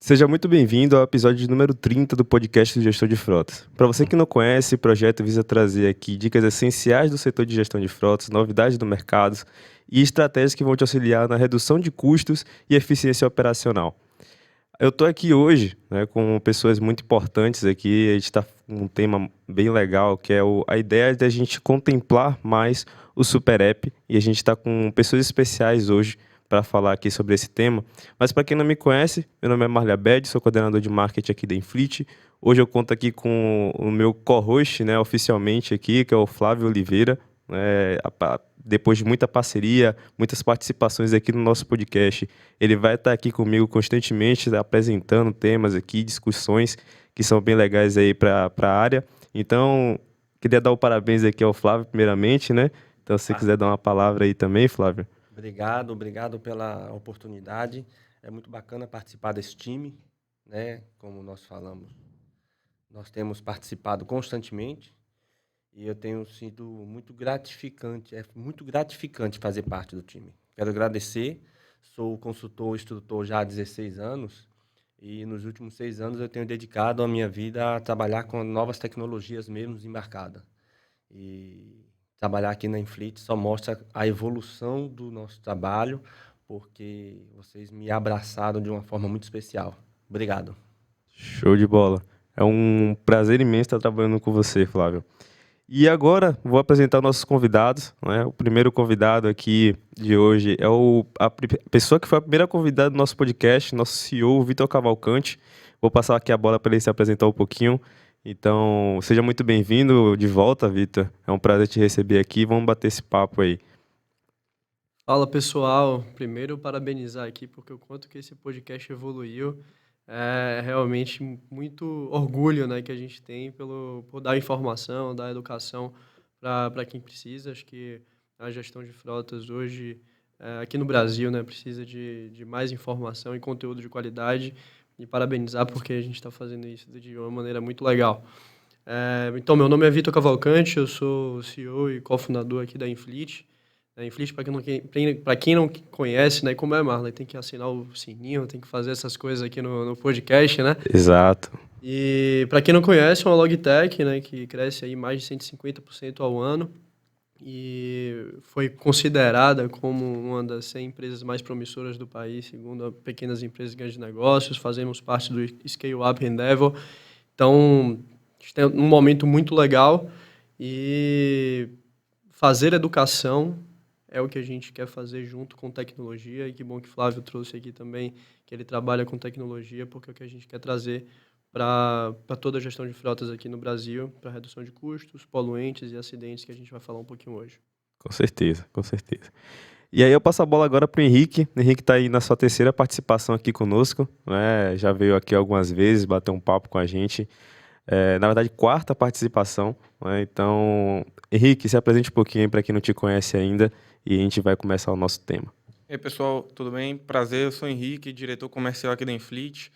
Seja muito bem-vindo ao episódio número 30 do podcast do Gestor de Frotas. Para você que não conhece, o projeto visa trazer aqui dicas essenciais do setor de gestão de frotas, novidades do mercado e estratégias que vão te auxiliar na redução de custos e eficiência operacional. Eu estou aqui hoje, com pessoas muito importantes aqui. A gente está com um tema bem legal, que é a ideia de a gente contemplar mais o Super App, e a gente está com pessoas especiais hoje para falar aqui sobre esse tema. Mas para quem não me conhece, meu nome é Marley Abed, sou coordenador de marketing aqui da Infleet. Hoje eu conto aqui com o meu co-host, oficialmente aqui, que é o Flávio Oliveira. Depois de muita parceria, muitas participações aqui no nosso podcast, ele vai estar aqui comigo constantemente, apresentando temas aqui, discussões que são bem legais aí para a área. Então, queria dar o parabéns aqui ao Flávio, primeiramente, né? Então, se você quiser dar uma palavra aí também, Flávio. Obrigado pela oportunidade. É muito bacana participar desse time, né? Como nós falamos, nós temos participado constantemente e eu tenho sido muito gratificante, é muito gratificante fazer parte do time. Quero agradecer, sou consultor, instrutor já há 16 anos e nos últimos 6 anos eu tenho dedicado a minha vida a trabalhar com novas tecnologias mesmo embarcadas. E trabalhar aqui na Infleet só mostra a evolução do nosso trabalho, porque vocês me abraçaram de uma forma muito especial. Obrigado. Show de bola. É um prazer imenso estar trabalhando com você, Flávio. E agora vou apresentar nossos convidados, né? O primeiro convidado aqui de hoje é a pessoa que foi a primeira convidada do nosso podcast, nosso CEO, Vitor Cavalcante. Vou passar aqui a bola para ele se apresentar um pouquinho. Então, seja muito bem-vindo de volta, Vitor. É um prazer te receber aqui. Vamos bater esse papo aí. Fala pessoal, primeiro parabenizar aqui porque o quanto que esse podcast evoluiu, é realmente muito orgulho, né, que a gente tem por dar informação, dar educação para quem precisa. Acho que a gestão de frotas hoje, aqui no Brasil, né, precisa de mais informação e conteúdo de qualidade, e parabenizar porque a gente está fazendo isso de uma maneira muito legal. Então, meu nome é Vitor Cavalcante, eu sou CEO e cofundador aqui da Infleet. A Infleet, para quem não conhece, né, como é, Marley, tem que assinar o sininho, tem que fazer essas coisas aqui no podcast, né? Exato. E para quem não conhece, é uma logtech, né, que cresce aí mais de 150% ao ano e foi considerada como uma das 100 empresas mais promissoras do país, segundo a Pequenas Empresas e Grandes Negócios. Fazemos parte do Scale Up Endeavor. Então, a gente tem um momento muito legal e fazer educação é o que a gente quer fazer junto com tecnologia, e que bom que Flávio trouxe aqui também, que ele trabalha com tecnologia, porque é o que a gente quer trazer para toda a gestão de frotas aqui no Brasil, para redução de custos, poluentes e acidentes, que a gente vai falar um pouquinho hoje. Com certeza, com certeza. E aí eu passo a bola agora para o Henrique. O Henrique está aí na sua terceira participação aqui conosco, né? Já veio aqui algumas vezes, bateu um papo com a gente. Na verdade, quarta participação, né? Então, Henrique, se apresente um pouquinho para quem não te conhece ainda e a gente vai começar o nosso tema. E aí, pessoal, tudo bem? Prazer, eu sou o Henrique, diretor comercial aqui da Infleet.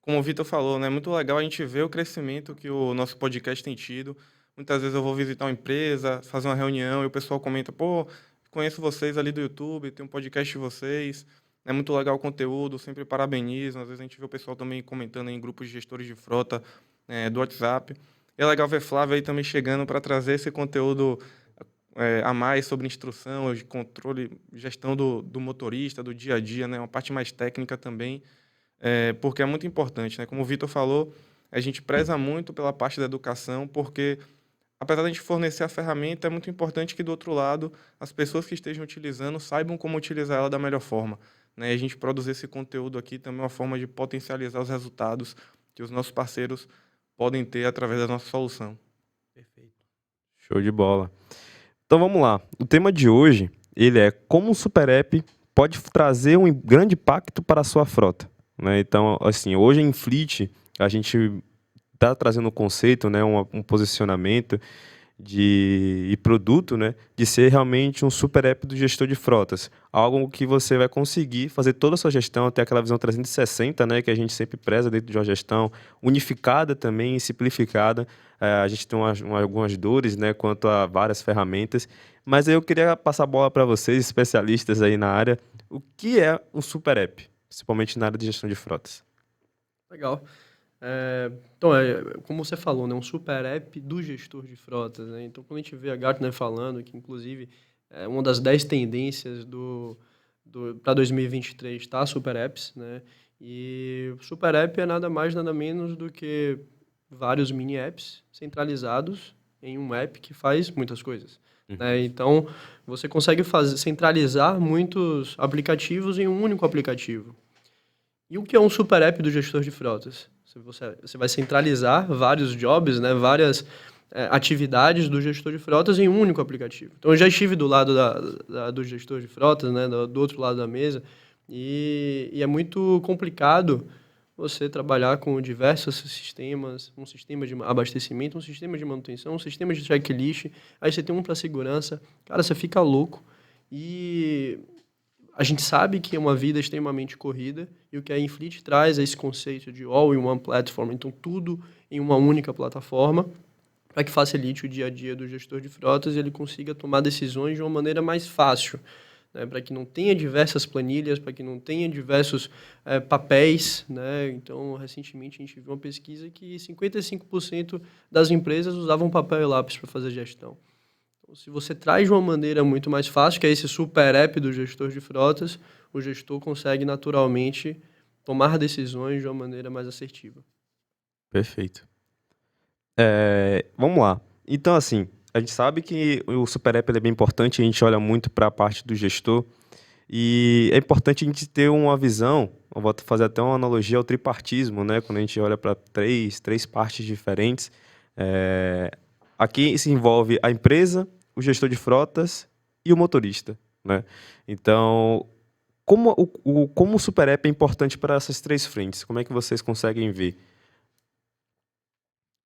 Como o Vitor falou, né, é muito legal a gente ver o crescimento que o nosso podcast tem tido. Muitas vezes eu vou visitar uma empresa, fazer uma reunião e o pessoal comenta, pô, conheço vocês ali do YouTube, tem um podcast de vocês, é muito legal o conteúdo, sempre parabenizo. Às vezes a gente vê o pessoal também comentando em grupos de gestores de frota do WhatsApp. E é legal ver Flávio aí também chegando para trazer esse conteúdo a mais sobre instrução, de controle, gestão do motorista, do dia a dia, né? Uma parte mais técnica também, porque é muito importante, né? Como o Vitor falou, a gente preza muito pela parte da educação, porque apesar de a gente fornecer a ferramenta, é muito importante que do outro lado as pessoas que estejam utilizando saibam como utilizar ela da melhor forma, né? E a gente produzir esse conteúdo aqui também é uma forma de potencializar os resultados que os nossos parceiros podem ter através da nossa solução. Perfeito. Show de bola. Então vamos lá. O tema de hoje, ele é como um super app pode trazer um grande impacto para a sua frota, né? Então, assim, hoje em Fleet, a gente está trazendo um conceito, né, um posicionamento e produto, né, de ser realmente um super app do gestor de frotas. Algo que você vai conseguir fazer toda a sua gestão, ter aquela visão 360, né, que a gente sempre preza dentro de uma gestão, unificada também, simplificada. A gente tem algumas dores, né, quanto a várias ferramentas, mas aí eu queria passar a bola para vocês, especialistas aí na área, o que é um super app, principalmente na área de gestão de frotas? Legal. Como você falou, né, um super app do gestor de frotas, né? Então, quando a gente vê a Gartner falando que, inclusive, é uma das 10 tendências para 2023 tá super apps, né? E super app é nada mais, nada menos do que vários mini apps centralizados em um app que faz muitas coisas, né? Então, você consegue centralizar muitos aplicativos em um único aplicativo. E o que é um super app do gestor de frotas? Você vai centralizar vários jobs, né, várias atividades do gestor de frotas em um único aplicativo. Então, eu já estive do lado do gestor de frotas, né, do outro lado da mesa, e é muito complicado você trabalhar com diversos sistemas, um sistema de abastecimento, um sistema de manutenção, um sistema de checklist, aí você tem um para segurança, cara, você fica louco. E a gente sabe que é uma vida extremamente corrida e o que a Infleet traz é esse conceito de all in one platform, então tudo em uma única plataforma, para que facilite o dia a dia do gestor de frotas e ele consiga tomar decisões de uma maneira mais fácil, né? Para que não tenha diversas planilhas, para que não tenha diversos papéis, né? Então, recentemente a gente viu uma pesquisa que 55% das empresas usavam papel e lápis para fazer gestão. Se você traz de uma maneira muito mais fácil, que é esse super app do gestor de frotas, o gestor consegue naturalmente tomar decisões de uma maneira mais assertiva. Perfeito. Vamos lá. Então, assim, a gente sabe que o Super App ele é bem importante, a gente olha muito para a parte do gestor e é importante a gente ter uma visão, eu vou fazer até uma analogia ao tripartismo, né? Quando a gente olha para três partes diferentes. Aqui se envolve a empresa, o gestor de frotas e o motorista, né? Então, como o Super App é importante para essas três frentes? Como é que vocês conseguem ver?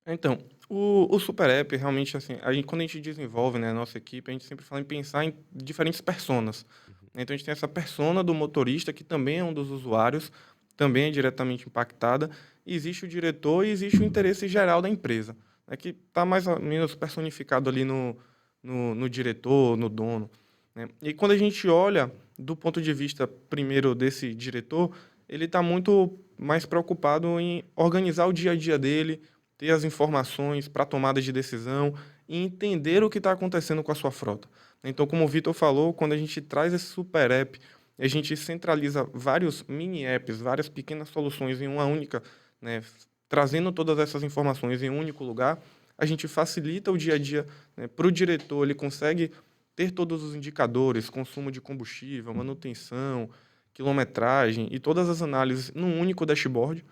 Então, o Super App, realmente, assim, quando a gente desenvolve, né, a nossa equipe, a gente sempre fala em pensar em diferentes personas. Então, a gente tem essa persona do motorista, que também é um dos usuários, também é diretamente impactada. Existe o diretor e existe o interesse geral da empresa, né, que está mais ou menos personificado ali no diretor, no dono, né? E quando a gente olha do ponto de vista, primeiro, desse diretor, ele está muito mais preocupado em organizar o dia a dia dele, ter as informações para tomada de decisão e entender o que está acontecendo com a sua frota. Então, como o Vitor falou, quando a gente traz esse super app, a gente centraliza vários mini apps, várias pequenas soluções em uma única, né, trazendo todas essas informações em um único lugar, a gente facilita o dia a dia, né, para o diretor, ele consegue ter todos os indicadores, consumo de combustível, manutenção, quilometragem e todas as análises num único dashboard.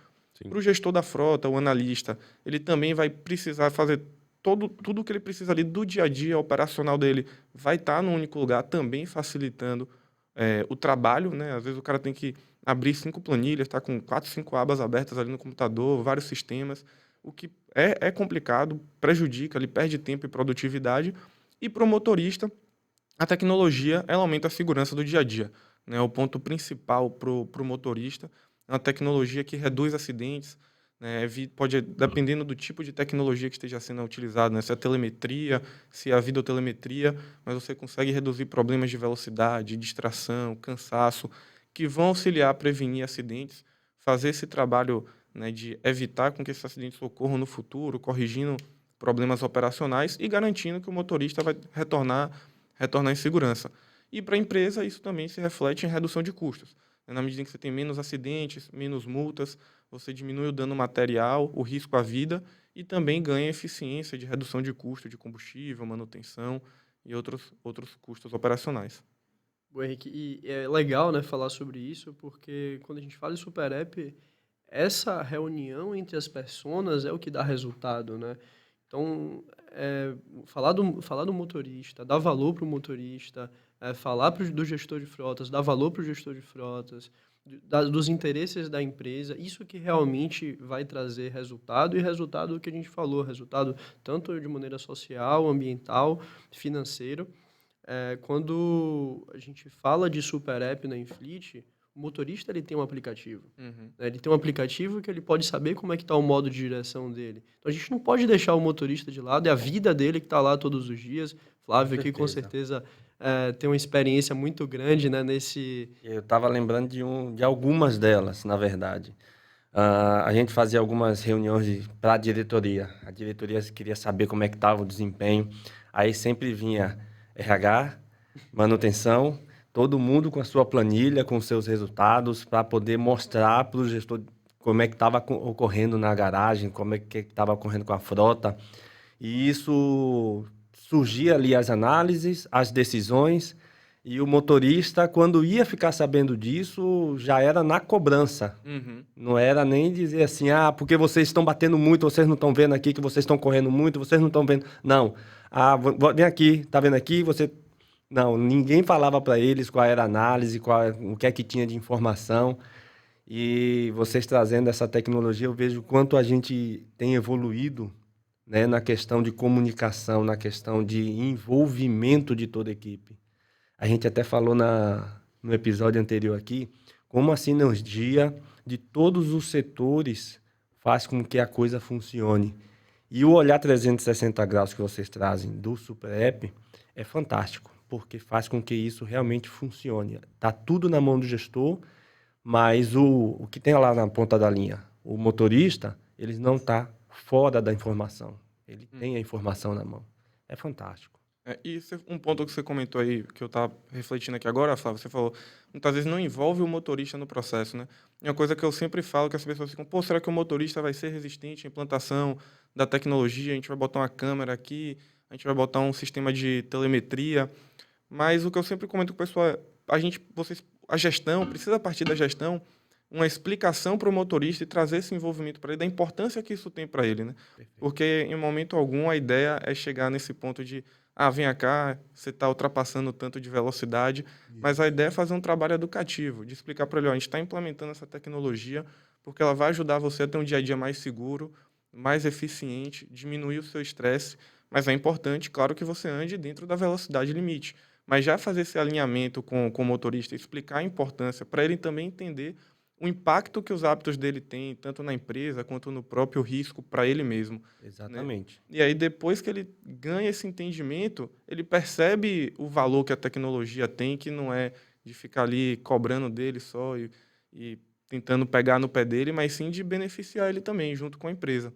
Para o gestor da frota, o analista, ele também vai precisar fazer tudo o que ele precisa ali do dia a dia operacional dele, vai estar num único lugar, também facilitando o trabalho, né? Às vezes o cara tem que abrir 5 planilhas, está com 4, 5 abas abertas ali no computador, vários sistemas, o que é complicado, prejudica, ele perde tempo e produtividade. E para o motorista, a tecnologia ela aumenta a segurança do dia a dia, né? O ponto principal para o motorista é uma tecnologia que reduz acidentes, né? Pode, dependendo do tipo de tecnologia que esteja sendo utilizado, né? Se é telemetria, se é a videotelemetria, mas você consegue reduzir problemas de velocidade, distração, cansaço, que vão auxiliar a prevenir acidentes, fazer esse trabalho, né, de evitar com que esses acidentes ocorram no futuro, corrigindo problemas operacionais e garantindo que o motorista vai retornar em segurança. E para a empresa, isso também se reflete em redução de custos. Na medida em que você tem menos acidentes, menos multas, você diminui o dano material, o risco à vida e também ganha eficiência de redução de custo de combustível, manutenção e outros custos operacionais. Bom, Henrique, e é legal, né, falar sobre isso, porque quando a gente fala em super app, essa reunião entre as personas é o que dá resultado, né? Então, falar do motorista, dar valor para o motorista, falar do gestor de frotas, dar valor para o gestor de frotas, dos interesses da empresa, isso que realmente vai trazer resultado, e resultado que a gente falou, resultado tanto de maneira social, ambiental, financeiro. Quando a gente fala de super app na Infleet, o motorista ele tem um aplicativo. Uhum. Né? Ele tem um aplicativo que ele pode saber como é que está o modo de direção dele. Então, a gente não pode deixar o motorista de lado, é a vida dele que está lá todos os dias. Flávio aqui, com certeza, tem uma experiência muito grande, né, nesse... Eu estava lembrando de algumas delas, na verdade. A gente fazia algumas reuniões para a diretoria. A diretoria queria saber como é que estava o desempenho. Aí sempre vinha RH, manutenção, todo mundo com a sua planilha, com os seus resultados, para poder mostrar para o gestor como é que estava ocorrendo na garagem, como é que estava ocorrendo com a frota. E isso surgia ali as análises, as decisões, e o motorista, quando ia ficar sabendo disso, já era na cobrança. Uhum. Não era nem dizer assim, porque vocês estão batendo muito, vocês não estão vendo aqui que vocês estão correndo muito, vocês não estão vendo. Não. Vem aqui, tá vendo aqui? Você. Não, ninguém falava para eles qual era a análise, o que é que tinha de informação. E vocês trazendo essa tecnologia, eu vejo o quanto a gente tem evoluído, né, na questão de comunicação, na questão de envolvimento de toda a equipe. A gente até falou no episódio anterior aqui, como a sinergia de todos os setores faz com que a coisa funcione. E o olhar 360 graus que vocês trazem do Super App é fantástico, porque faz com que isso realmente funcione. Está tudo na mão do gestor, mas o que tem lá na ponta da linha, o motorista, ele não está fora da informação. Ele tem a informação na mão. É fantástico. Um ponto que você comentou aí, que eu estava refletindo aqui agora, Flávio, você falou, muitas vezes não envolve o motorista no processo, né? E uma coisa que eu sempre falo, que as pessoas ficam, será que o motorista vai ser resistente à implantação da tecnologia? A gente vai botar uma câmera aqui, a gente vai botar um sistema de telemetria, mas o que eu sempre comento com o pessoal é, a gestão, precisa partir da gestão, uma explicação para o motorista e trazer esse envolvimento para ele, da importância que isso tem para ele, né? Perfeito. Porque, em momento algum, a ideia é chegar nesse ponto de vem cá, você está ultrapassando tanto de velocidade, mas a ideia é fazer um trabalho educativo, de explicar para ele, a gente está implementando essa tecnologia porque ela vai ajudar você a ter um dia a dia mais seguro, mais eficiente, diminuir o seu estresse, mas é importante, claro, que você ande dentro da velocidade limite, mas já fazer esse alinhamento com o motorista, explicar a importância para ele também entender o impacto que os hábitos dele têm, tanto na empresa quanto no próprio risco para ele mesmo. Exatamente. Né? E aí, depois que ele ganha esse entendimento, ele percebe o valor que a tecnologia tem, que não é de ficar ali cobrando dele só e tentando pegar no pé dele, mas sim de beneficiar ele também, junto com a empresa.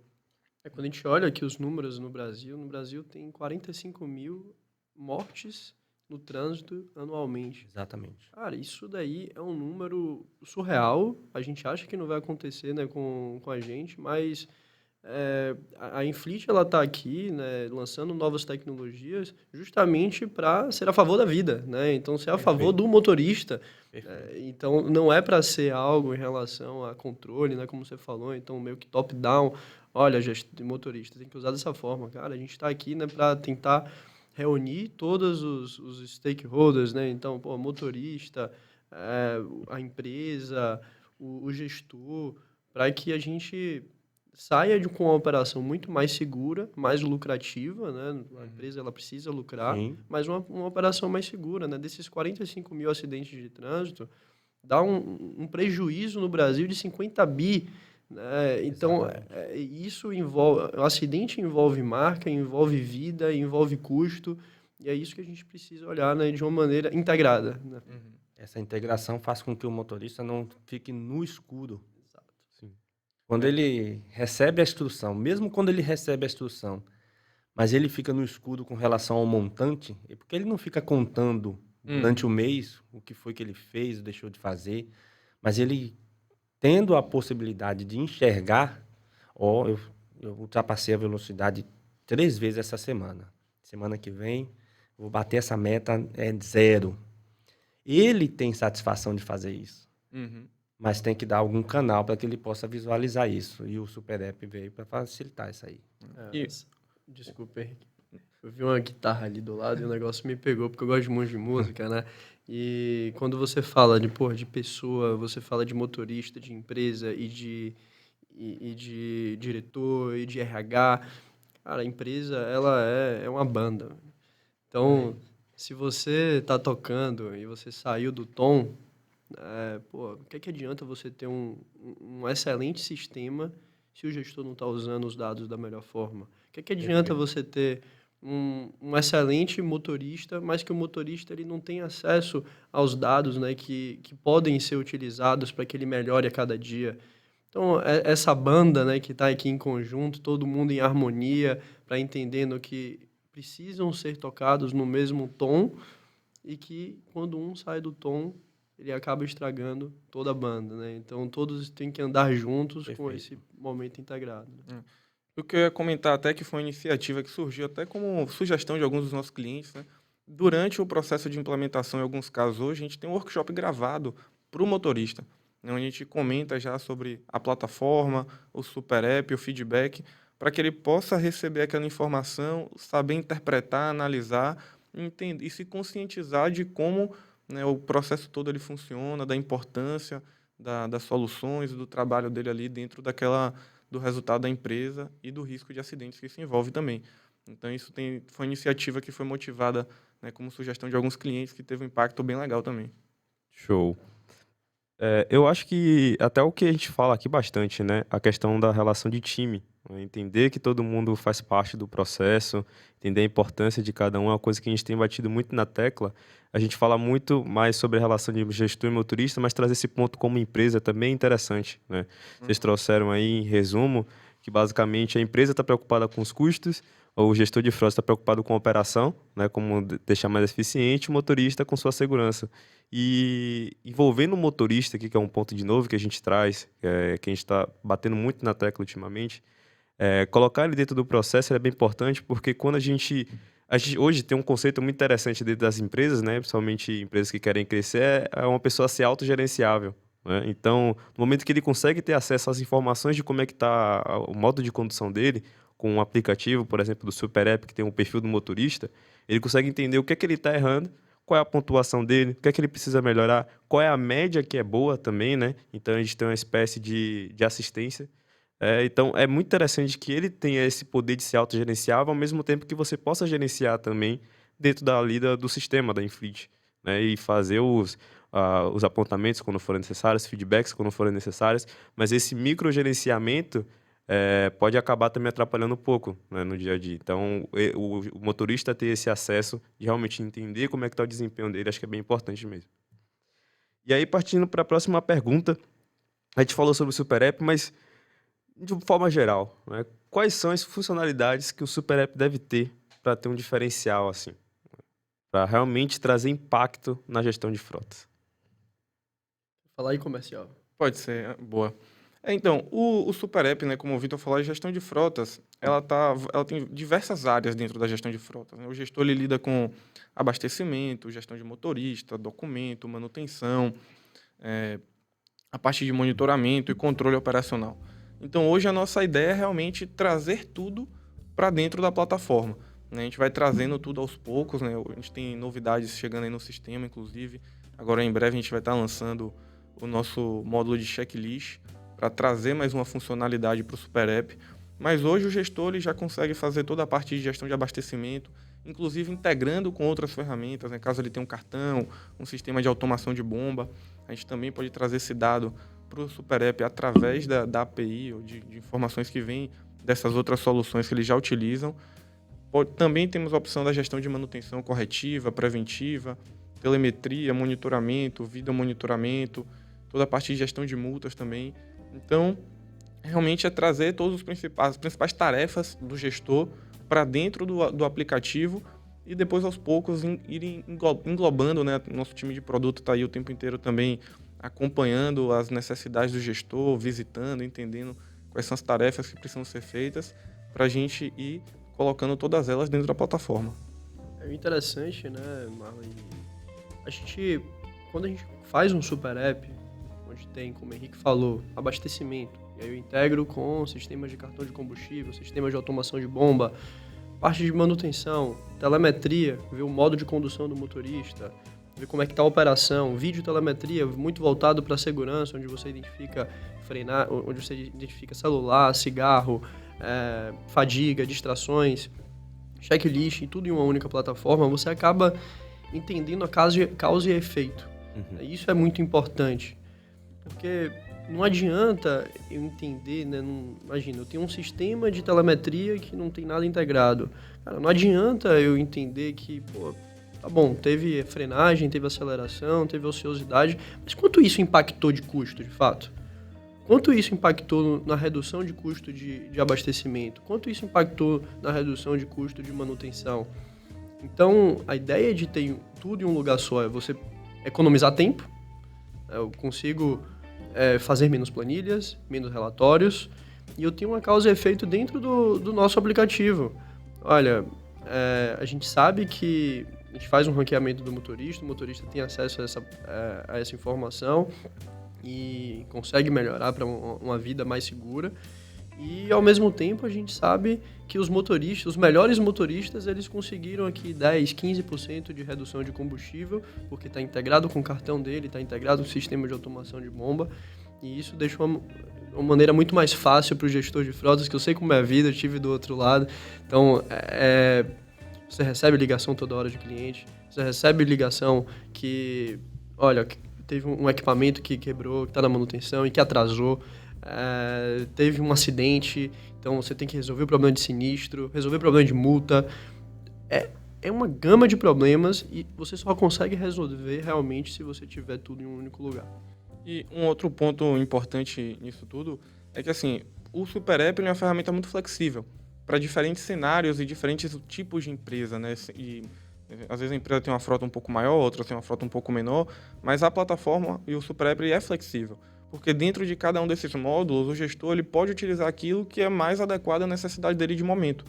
Quando a gente olha aqui os números no Brasil tem 45 mil mortes no trânsito anualmente. Exatamente. Cara, isso daí é um número surreal. A gente acha que não vai acontecer, né, com a gente, mas a Infleet, ela está aqui, né, lançando novas tecnologias justamente para ser a favor da vida, né? Então, ser a favor do motorista. Então, não é para ser algo em relação a controle, né, como você falou. Então, meio que top-down. Olha, motorista, tem que usar dessa forma. Cara, a gente está aqui, né, para tentar reunir todos os stakeholders, né? Então, motorista, a empresa, o gestor, para que a gente saia com uma operação muito mais segura, mais lucrativa, né? A empresa ela precisa lucrar, mas uma operação mais segura, né? Desses 45 mil acidentes de trânsito, dá um prejuízo no Brasil de 50 bi. Então, isso envolve... O acidente envolve marca, envolve vida, envolve custo, e é isso que a gente precisa olhar, né, de uma maneira integrada. Né? Essa integração faz com que o motorista não fique no escuro. Exato. Sim. Quando ele recebe a instrução, mesmo quando ele recebe a instrução, mas ele fica no escuro com relação ao montante, é porque ele não fica contando durante o mês o que foi que ele fez, deixou de fazer, mas ele... tendo a possibilidade de enxergar, eu ultrapassei a velocidade 3 vezes essa semana. Semana que vem, vou bater essa meta, 0. Ele tem satisfação de fazer isso. Mas tem que dar algum canal para que ele possa visualizar isso. E o Super App veio para facilitar isso aí. Desculpa, Henrique. Eu vi uma guitarra ali do lado e o negócio me pegou, porque eu gosto muito de música, né? E quando você fala de pessoa, você fala de motorista, de empresa e de diretor e de RH, cara, a empresa, ela é uma banda. Então, se você tá tocando e você saiu do tom, o que adianta você ter um excelente sistema se o gestor não está usando os dados da melhor forma? O que adianta você ter um excelente motorista, mas que o motorista ele não tem acesso aos dados, né, que podem ser utilizados para que ele melhore a cada dia? Então, essa banda, né, que está aqui em conjunto, todo mundo em harmonia, para entendendo que precisam ser tocados no mesmo tom e que quando um sai do tom, ele acaba estragando toda a banda, né? Então, todos têm que andar juntos com Perfeito. esse momento integrado, né? O que eu ia comentar até que foi uma iniciativa que surgiu até como sugestão de alguns dos nossos clientes, né? Durante o processo de implementação, em alguns casos hoje, a gente tem um workshop gravado para o motorista, né, onde a gente comenta já sobre a plataforma, o super app, o feedback, para que ele possa receber aquela informação, saber interpretar, analisar, entender, e se conscientizar de como, né, o processo todo ele funciona, da importância das soluções, do trabalho dele ali dentro do resultado da empresa e do risco de acidentes que isso envolve também. Então, isso foi uma iniciativa que foi motivada, né, como sugestão de alguns clientes, que teve um impacto bem legal também. Show. Eu acho que até o que a gente fala aqui bastante, né? A questão da relação de time. Né, entender que todo mundo faz parte do processo, entender a importância de cada um, é uma coisa que a gente tem batido muito na tecla. A gente fala muito mais sobre a relação de gestor e motorista, mas trazer esse ponto como empresa também é interessante, né? Vocês trouxeram aí, em resumo, que basicamente a empresa está preocupada com os custos, o gestor de frota está preocupado com a operação, né? Como deixar mais eficiente, o motorista com sua segurança. E envolvendo o motorista, aqui, que é um ponto de novo que a gente traz, que a gente está batendo muito na tecla ultimamente, colocar ele dentro do processo é bem importante, porque quando a gente hoje tem um conceito muito interessante dentro das empresas, né, principalmente empresas que querem crescer, é uma pessoa ser autogerenciável. Né? Então, no momento que ele consegue ter acesso às informações de como é que está o modo de condução dele, com um aplicativo, por exemplo, do Super App, que tem um perfil do motorista, ele consegue entender o que é que ele está errando, qual é a pontuação dele, o que é que ele precisa melhorar, qual é a média que é boa também, né? Então, a gente tem uma espécie de assistência. Então, é muito interessante que ele tenha esse poder de ser autogerenciável, ao mesmo tempo que você possa gerenciar também dentro da lida do sistema da Infleet, né? E fazer os apontamentos quando forem necessários, feedbacks quando forem necessários, mas esse microgerenciamento pode acabar também atrapalhando um pouco, né, no dia a dia. Então, o motorista ter esse acesso de realmente entender como é que está o desempenho dele, acho que é bem importante mesmo. E aí, partindo para a próxima pergunta, a gente falou sobre o Super App, mas de forma geral, né, quais são as funcionalidades que o Super App deve ter para ter um diferencial, assim, para realmente trazer impacto na gestão de frotas? Falar em comercial. Pode ser, boa. Então, o Super App, né, como o Vitor falou, a gestão de frotas, ela tem diversas áreas dentro da gestão de frotas. Né? O gestor ele lida com abastecimento, gestão de motorista, documento, manutenção, a parte de monitoramento e controle operacional. Então, hoje a nossa ideia é realmente trazer tudo para dentro da plataforma. Né? A gente vai trazendo tudo aos poucos, né? A gente tem novidades chegando aí no sistema, inclusive. Agora, em breve, a gente vai estar lançando o nosso módulo de checklist para trazer mais uma funcionalidade para o Super App. Mas hoje o gestor ele já consegue fazer toda a parte de gestão de abastecimento, inclusive integrando com outras ferramentas, né? Caso ele tenha um cartão, um sistema de automação de bomba, a gente também pode trazer esse dado para o Super App através da API ou de informações que vêm dessas outras soluções que eles já utilizam. Também temos a opção da gestão de manutenção corretiva, preventiva, telemetria, monitoramento, video monitoramento, toda a parte de gestão de multas também. Então, realmente é trazer as principais tarefas do gestor para dentro do aplicativo e depois, aos poucos, ir englobando, né? Nosso time de produto está aí o tempo inteiro também acompanhando as necessidades do gestor, visitando, entendendo quais são as tarefas que precisam ser feitas para a gente ir colocando todas elas dentro da plataforma. É interessante, né, Marlon? Quando a gente faz um Super App, onde tem, como o Henrique falou, abastecimento, e aí eu integro com sistemas de cartão de combustível, sistemas de automação de bomba, parte de manutenção, telemetria, ver o modo de condução do motorista, ver como é que está a operação, vídeo telemetria, muito voltado para a segurança, onde você identifica onde você identifica celular, cigarro, fadiga, distrações, checklist, tudo em uma única plataforma, você acaba entendendo a causa e efeito. Uhum. Isso é muito importante, porque não adianta eu entender, né? Imagina, eu tenho um sistema de telemetria que não tem nada integrado. Cara, não adianta eu entender que, tá bom, teve frenagem, teve aceleração, teve ociosidade, mas quanto isso impactou de custo, de fato? Quanto isso impactou na redução de custo de abastecimento? Quanto isso impactou na redução de custo de manutenção? Então, a ideia de ter tudo em um lugar só é você economizar tempo. Eu consigo fazer menos planilhas, menos relatórios, e eu tenho uma causa e efeito dentro do nosso aplicativo. Olha, a gente sabe que a gente faz um ranqueamento do motorista, o motorista tem acesso a essa informação e consegue melhorar para uma vida mais segura. E, ao mesmo tempo, a gente sabe que os melhores motoristas, eles conseguiram aqui 10%, 15% de redução de combustível, porque está integrado com o cartão dele, está integrado com o sistema de automação de bomba, e isso deixa uma maneira muito mais fácil para o gestor de frotas, que eu sei como é a vida, eu estive do outro lado. Então, você recebe ligação toda hora de cliente, você recebe ligação que, olha, teve um equipamento que quebrou, que está na manutenção e que atrasou, teve um acidente, então você tem que resolver o problema de sinistro, resolver o problema de multa. É uma gama de problemas e você só consegue resolver realmente se você tiver tudo em um único lugar. E um outro ponto importante nisso tudo é que, assim, o Super App é uma ferramenta muito flexível para diferentes cenários e diferentes tipos de empresa, né? E às vezes a empresa tem uma frota um pouco maior, outra tem uma frota um pouco menor, mas a plataforma e o Super App é flexível, porque dentro de cada um desses módulos, o gestor ele pode utilizar aquilo que é mais adequado à necessidade dele de momento.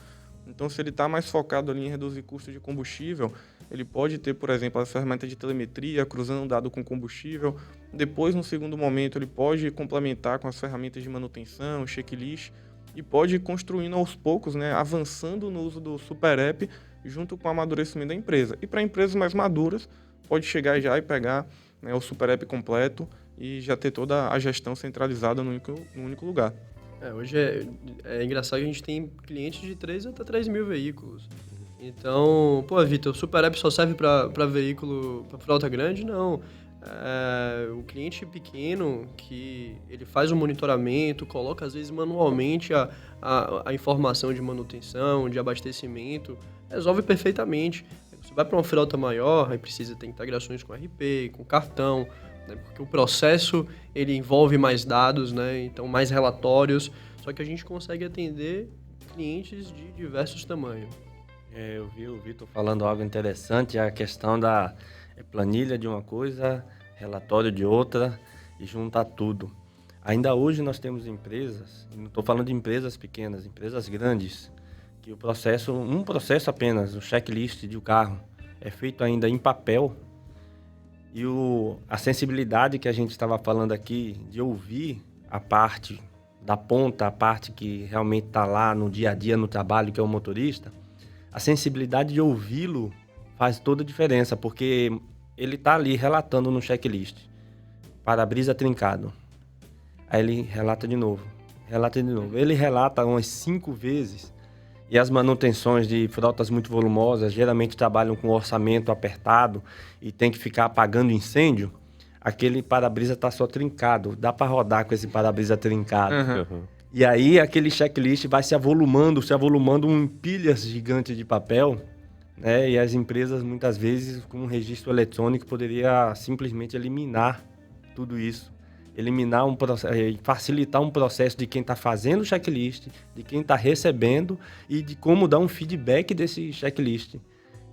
Então, se ele está mais focado ali em reduzir custo de combustível, ele pode ter, por exemplo, a ferramenta de telemetria, cruzando dado com combustível. Depois, no segundo momento, ele pode complementar com as ferramentas de manutenção, checklist, e pode ir construindo aos poucos, né, avançando no uso do Super App junto com o amadurecimento da empresa. E para empresas mais maduras, pode chegar já e pegar, né, o Super App completo e já ter toda a gestão centralizada no único lugar. Hoje é engraçado que a gente tem clientes de 3 até 3 mil veículos. Então, Vitor, o Super App só serve para veículo, para frota grande? Não. O cliente pequeno, que ele faz o monitoramento, coloca às vezes manualmente a informação de manutenção, de abastecimento, resolve perfeitamente. Você vai para uma frota maior, aí precisa ter integrações com RP, com cartão, né, porque o processo ele envolve mais dados, né, então mais relatórios, só que a gente consegue atender clientes de diversos tamanhos. Eu vi o Vitor falando algo interessante, a questão da planilha de uma coisa, relatório de outra e juntar tudo. Ainda hoje nós temos empresas, não estou falando de empresas pequenas, empresas grandes, que um processo apenas, o checklist de um carro, é feito ainda em papel. E a sensibilidade que a gente estava falando aqui, de ouvir a parte da ponta, a parte que realmente está lá no dia a dia, no trabalho, que é o motorista, a sensibilidade de ouvi-lo faz toda a diferença, porque ele está ali relatando no checklist, para-brisa trincado. Aí ele relata de novo. Ele relata umas 5 vezes. E as manutenções de frotas muito volumosas geralmente trabalham com orçamento apertado e tem que ficar apagando incêndio. Aquele para-brisa está só trincado. Dá para rodar com esse para-brisa trincado. Uhum. E aí aquele checklist vai se avolumando em pilhas gigantes de papel, né? E as empresas muitas vezes com um registro eletrônico poderia simplesmente eliminar tudo isso. Eliminar facilitar um processo de quem está fazendo o checklist, de quem está recebendo e de como dar um feedback desse checklist.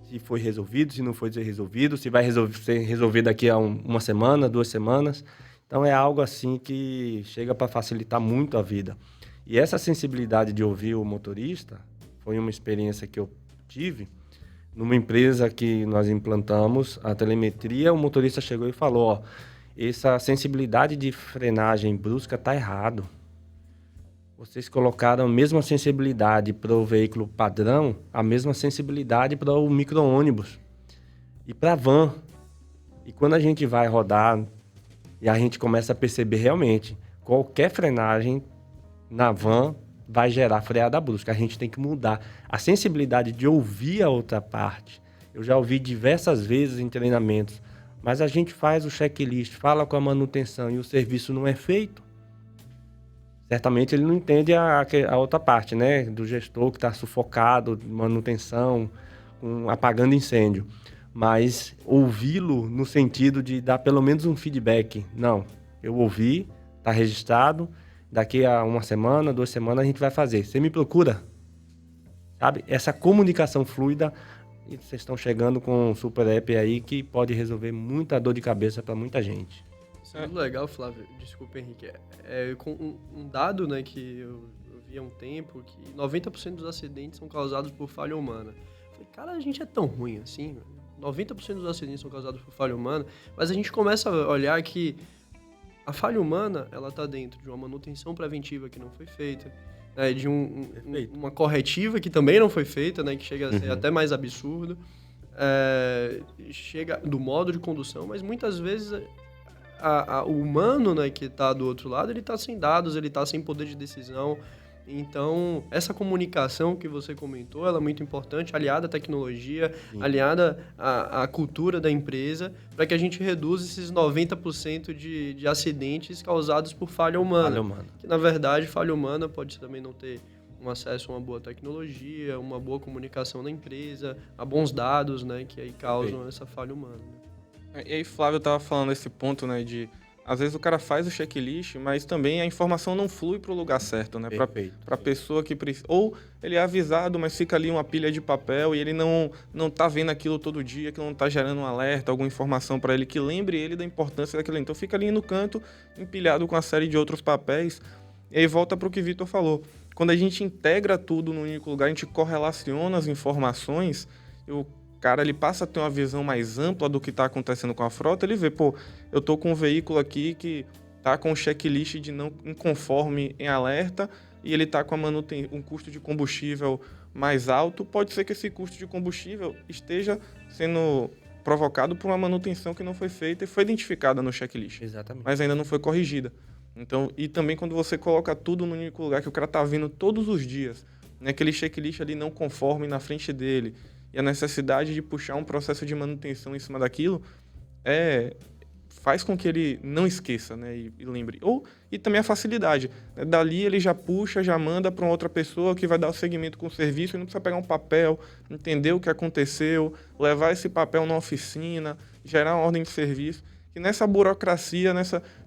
Se foi resolvido, se não foi resolvido, se vai ser resolvido daqui a uma semana, 2 semanas. Então é algo assim que chega para facilitar muito a vida. E essa sensibilidade de ouvir o motorista foi uma experiência que eu tive numa empresa que nós implantamos a telemetria. O motorista chegou e falou, essa sensibilidade de frenagem brusca está errado. Vocês colocaram a mesma sensibilidade para o veículo padrão, a mesma sensibilidade para o micro-ônibus e para a van. E quando a gente vai rodar e a gente começa a perceber realmente, qualquer frenagem na van vai gerar freada brusca. A gente tem que mudar a sensibilidade de ouvir a outra parte. Eu já ouvi diversas vezes em treinamentos, mas a gente faz o checklist, fala com a manutenção e o serviço não é feito. Certamente ele não entende a outra parte, né? Do gestor que está sufocado, manutenção, apagando incêndio. Mas ouvi-lo no sentido de dar pelo menos um feedback. Não, eu ouvi, tá registrado, daqui a uma semana, 2 semanas a gente vai fazer. Você me procura, sabe? Essa comunicação fluida, e vocês estão chegando com um super app aí que pode resolver muita dor de cabeça para muita gente. Isso é muito legal, Flávio. Desculpa, Henrique. Com um dado, né, que eu vi há um tempo, que 90% dos acidentes são causados por falha humana. Eu falei, cara, a gente é tão ruim assim, velho. 90% dos acidentes são causados por falha humana, mas a gente começa a olhar que a falha humana, ela tá dentro de uma manutenção preventiva que não foi feita, né, de uma corretiva que também não foi feita, né, que chega a ser até mais absurdo, chega do modo de condução, mas muitas vezes o humano, né, que está do outro lado, ele está sem dados, ele está sem poder de decisão. Então, essa comunicação que você comentou, ela é muito importante, aliada à tecnologia, aliada à cultura da empresa, para que a gente reduza esses 90% de acidentes causados por falha humana. Que, na verdade, falha humana pode também não ter um acesso a uma boa tecnologia, uma boa comunicação da empresa, a bons dados, né, que aí causam essa falha humana. E aí, Flávio estava falando esse ponto, né, de às vezes o cara faz o checklist, mas também a informação não flui para o lugar certo, né? Para a pessoa que precisa. Ou ele é avisado, mas fica ali uma pilha de papel e ele não tá vendo aquilo todo dia, que não tá gerando um alerta, alguma informação para ele que lembre ele da importância daquilo. Então fica ali no canto, empilhado com uma série de outros papéis. E aí volta para o que o Vitor falou. Quando a gente integra tudo num único lugar, a gente correlaciona as informações, o cara, ele passa a ter uma visão mais ampla do que está acontecendo com a frota, ele vê, pô, eu tô com um veículo aqui que tá com um checklist de não inconforme em alerta e ele tá com um custo de combustível mais alto, pode ser que esse custo de combustível esteja sendo provocado por uma manutenção que não foi feita e foi identificada no checklist. Exatamente. Mas ainda não foi corrigida. Então, e também quando você coloca tudo no único lugar que o cara tá vendo todos os dias, né, aquele checklist ali não conforme na frente dele, e a necessidade de puxar um processo de manutenção em cima daquilo faz com que ele não esqueça, né, e lembre. E também a facilidade, né, dali ele já puxa, já manda para uma outra pessoa que vai dar o segmento com o serviço e não precisa pegar um papel, entender o que aconteceu, levar esse papel na oficina, gerar uma ordem de serviço. E nessa burocracia,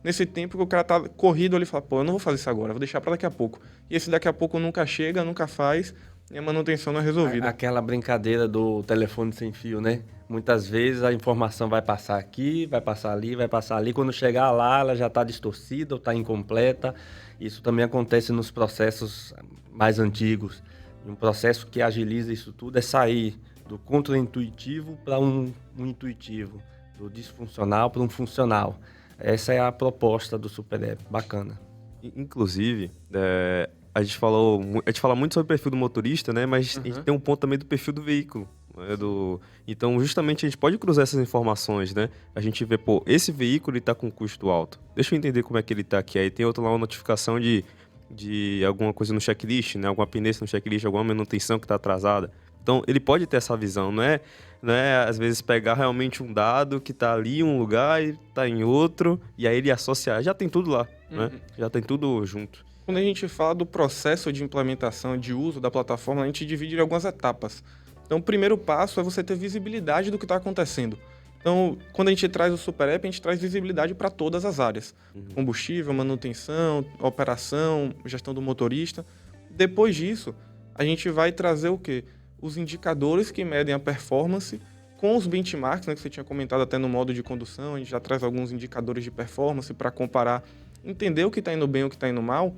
nesse tempo que o cara tá corrido, ele fala, pô, eu não vou fazer isso agora, vou deixar para daqui a pouco. E esse daqui a pouco nunca chega, nunca faz, e a manutenção não é resolvida. Aquela brincadeira do telefone sem fio, né? Muitas vezes a informação vai passar aqui, vai passar ali, vai passar ali. Quando chegar lá, ela já está distorcida ou está incompleta. Isso também acontece nos processos mais antigos. Um processo que agiliza isso tudo é sair do contraintuitivo para um intuitivo, do disfuncional para um funcional. Essa é a proposta do Super App. Bacana. Inclusive, a gente fala muito sobre o perfil do motorista, né? Mas a gente tem um ponto também do perfil do veículo. Né? Então, justamente, a gente pode cruzar essas informações, né? A gente vê, pô, esse veículo está com custo alto. Deixa eu entender como é que ele está aqui. Aí tem outra lá, uma notificação de alguma coisa no checklist, né? Alguma pendência no checklist, alguma manutenção que está atrasada. Então, ele pode ter essa visão, não é às vezes pegar realmente um dado que está ali em um lugar e está em outro, e aí ele associar. Já tem tudo lá, né? Já tem tudo junto. Quando a gente fala do processo de implementação, de uso da plataforma, a gente divide em algumas etapas. Então, o primeiro passo é você ter visibilidade do que está acontecendo. Então, quando a gente traz o Super App, a gente traz visibilidade para todas as áreas. Combustível, manutenção, operação, gestão do motorista. Depois disso, a gente vai trazer o quê? Os indicadores que medem a performance com os benchmarks, né, que você tinha comentado até no modo de condução. A gente já traz alguns indicadores de performance para comparar, entender o que está indo bem e o que está indo mal.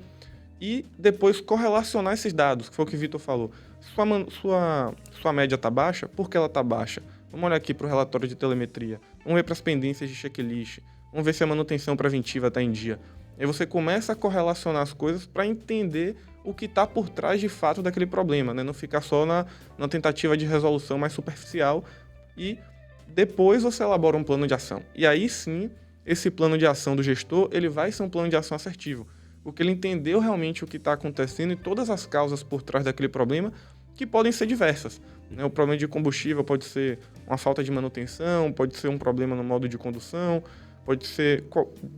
E depois correlacionar esses dados, que foi o que o Vitor falou. Sua média está baixa? Por que ela está baixa? Vamos olhar aqui para o relatório de telemetria. Vamos ver para as pendências de checklist. Vamos ver se a manutenção preventiva está em dia. Aí você começa a correlacionar as coisas para entender o que está por trás de fato daquele problema, né? Não ficar só na tentativa de resolução mais superficial. E depois você elabora um plano de ação. E aí sim, esse plano de ação do gestor, ele vai ser um plano de ação assertivo. Porque ele entendeu realmente o que está acontecendo e todas as causas por trás daquele problema, que podem ser diversas. Né? O problema de combustível pode ser uma falta de manutenção, pode ser um problema no modo de condução, pode ser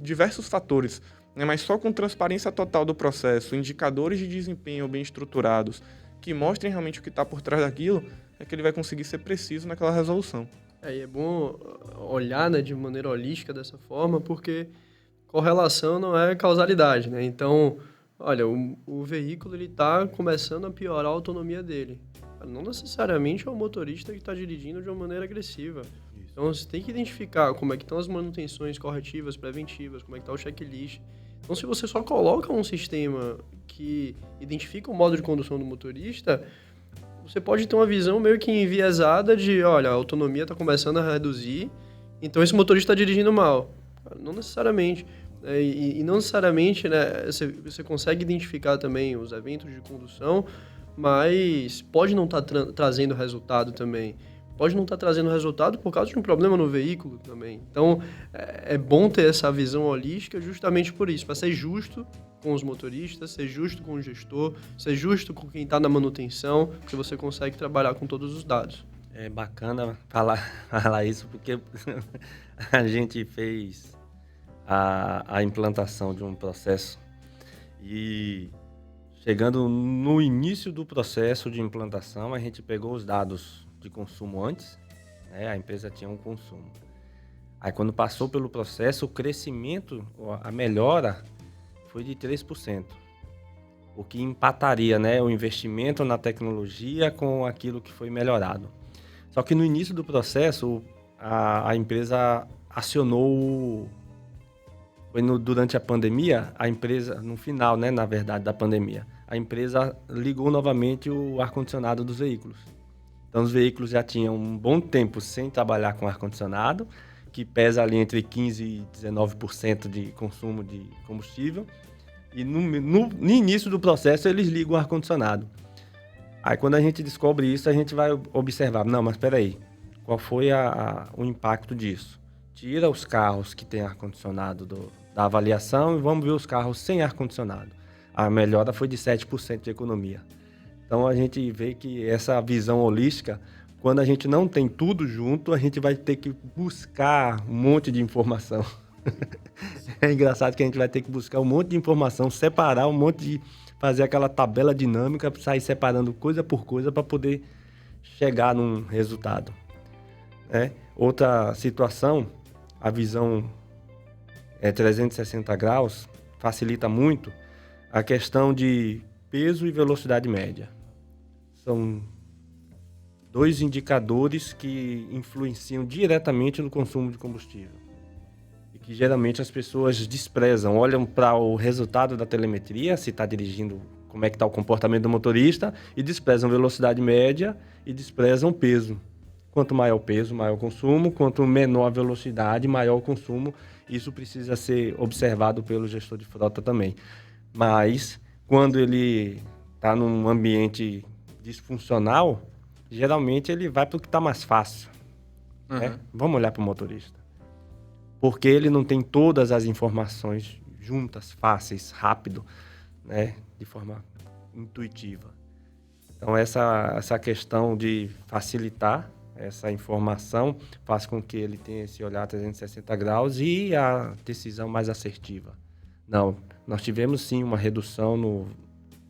diversos fatores. Né? Mas só com transparência total do processo, indicadores de desempenho bem estruturados, que mostrem realmente o que está por trás daquilo, é que ele vai conseguir ser preciso naquela resolução. E é bom olhar, né, de maneira holística dessa forma, porque correlação não é causalidade, né? Então, olha, o veículo ele está começando a piorar a autonomia dele. Não necessariamente é o motorista que está dirigindo de uma maneira agressiva. Então, você tem que identificar como é que estão as manutenções corretivas, preventivas, como é que está o checklist. Então, se você só coloca um sistema que identifica o modo de condução do motorista, você pode ter uma visão meio que enviesada de, olha, a autonomia está começando a reduzir, então esse motorista está dirigindo mal. Não necessariamente. E não necessariamente, né, você consegue identificar também os eventos de condução, mas pode não estar trazendo resultado também. Pode não estar trazendo resultado por causa de um problema no veículo também. Então, é bom ter essa visão holística justamente por isso, para ser justo com os motoristas, ser justo com o gestor, ser justo com quem está na manutenção, porque você consegue trabalhar com todos os dados. É bacana falar isso, porque a gente fez a implantação de um processo e chegando no início do processo de implantação, a gente pegou os dados de consumo antes, né? A empresa tinha um consumo. Aí quando passou pelo processo, o crescimento, a melhora foi de 3%, o que empataria, né, o investimento na tecnologia com aquilo que foi melhorado. Só que no início do processo, a empresa acionou, durante a pandemia, a empresa, no final, né, na verdade, da pandemia, a empresa ligou novamente o ar-condicionado dos veículos. Então, os veículos já tinham um bom tempo sem trabalhar com ar-condicionado, que pesa ali entre 15% e 19% de consumo de combustível. E no início do processo, eles ligam o ar-condicionado. Aí, quando a gente descobre isso, a gente vai observar. Não, mas espera aí. Qual foi o impacto disso? Tira os carros que têm ar-condicionado da avaliação e vamos ver os carros sem ar-condicionado. A melhora foi de 7% de economia. Então, a gente vê que essa visão holística, quando a gente não tem tudo junto, a gente vai ter que buscar um monte de informação. É engraçado que a gente vai ter que buscar um monte de informação, separar um monte de... fazer aquela tabela dinâmica, sair separando coisa por coisa para poder chegar num resultado. Né? Outra situação, a visão 360 graus, facilita muito a questão de peso e velocidade média. São dois indicadores que influenciam diretamente no consumo de combustível. E que geralmente as pessoas desprezam, olham para o resultado da telemetria, se está dirigindo, como é que está o comportamento do motorista, e desprezam velocidade média e desprezam peso. Quanto maior o peso, maior o consumo, quanto menor a velocidade, maior o consumo. Isso precisa ser observado pelo gestor de frota também. Mas, quando ele está num ambiente disfuncional, geralmente ele vai para o que está mais fácil. Uhum. Né? Vamos olhar para o motorista. Porque ele não tem todas as informações juntas, fáceis, rápido, né? De forma intuitiva. Então, essa questão de facilitar essa informação faz com que ele tenha esse olhar 360 graus e a decisão mais assertiva. Não, nós tivemos sim uma redução no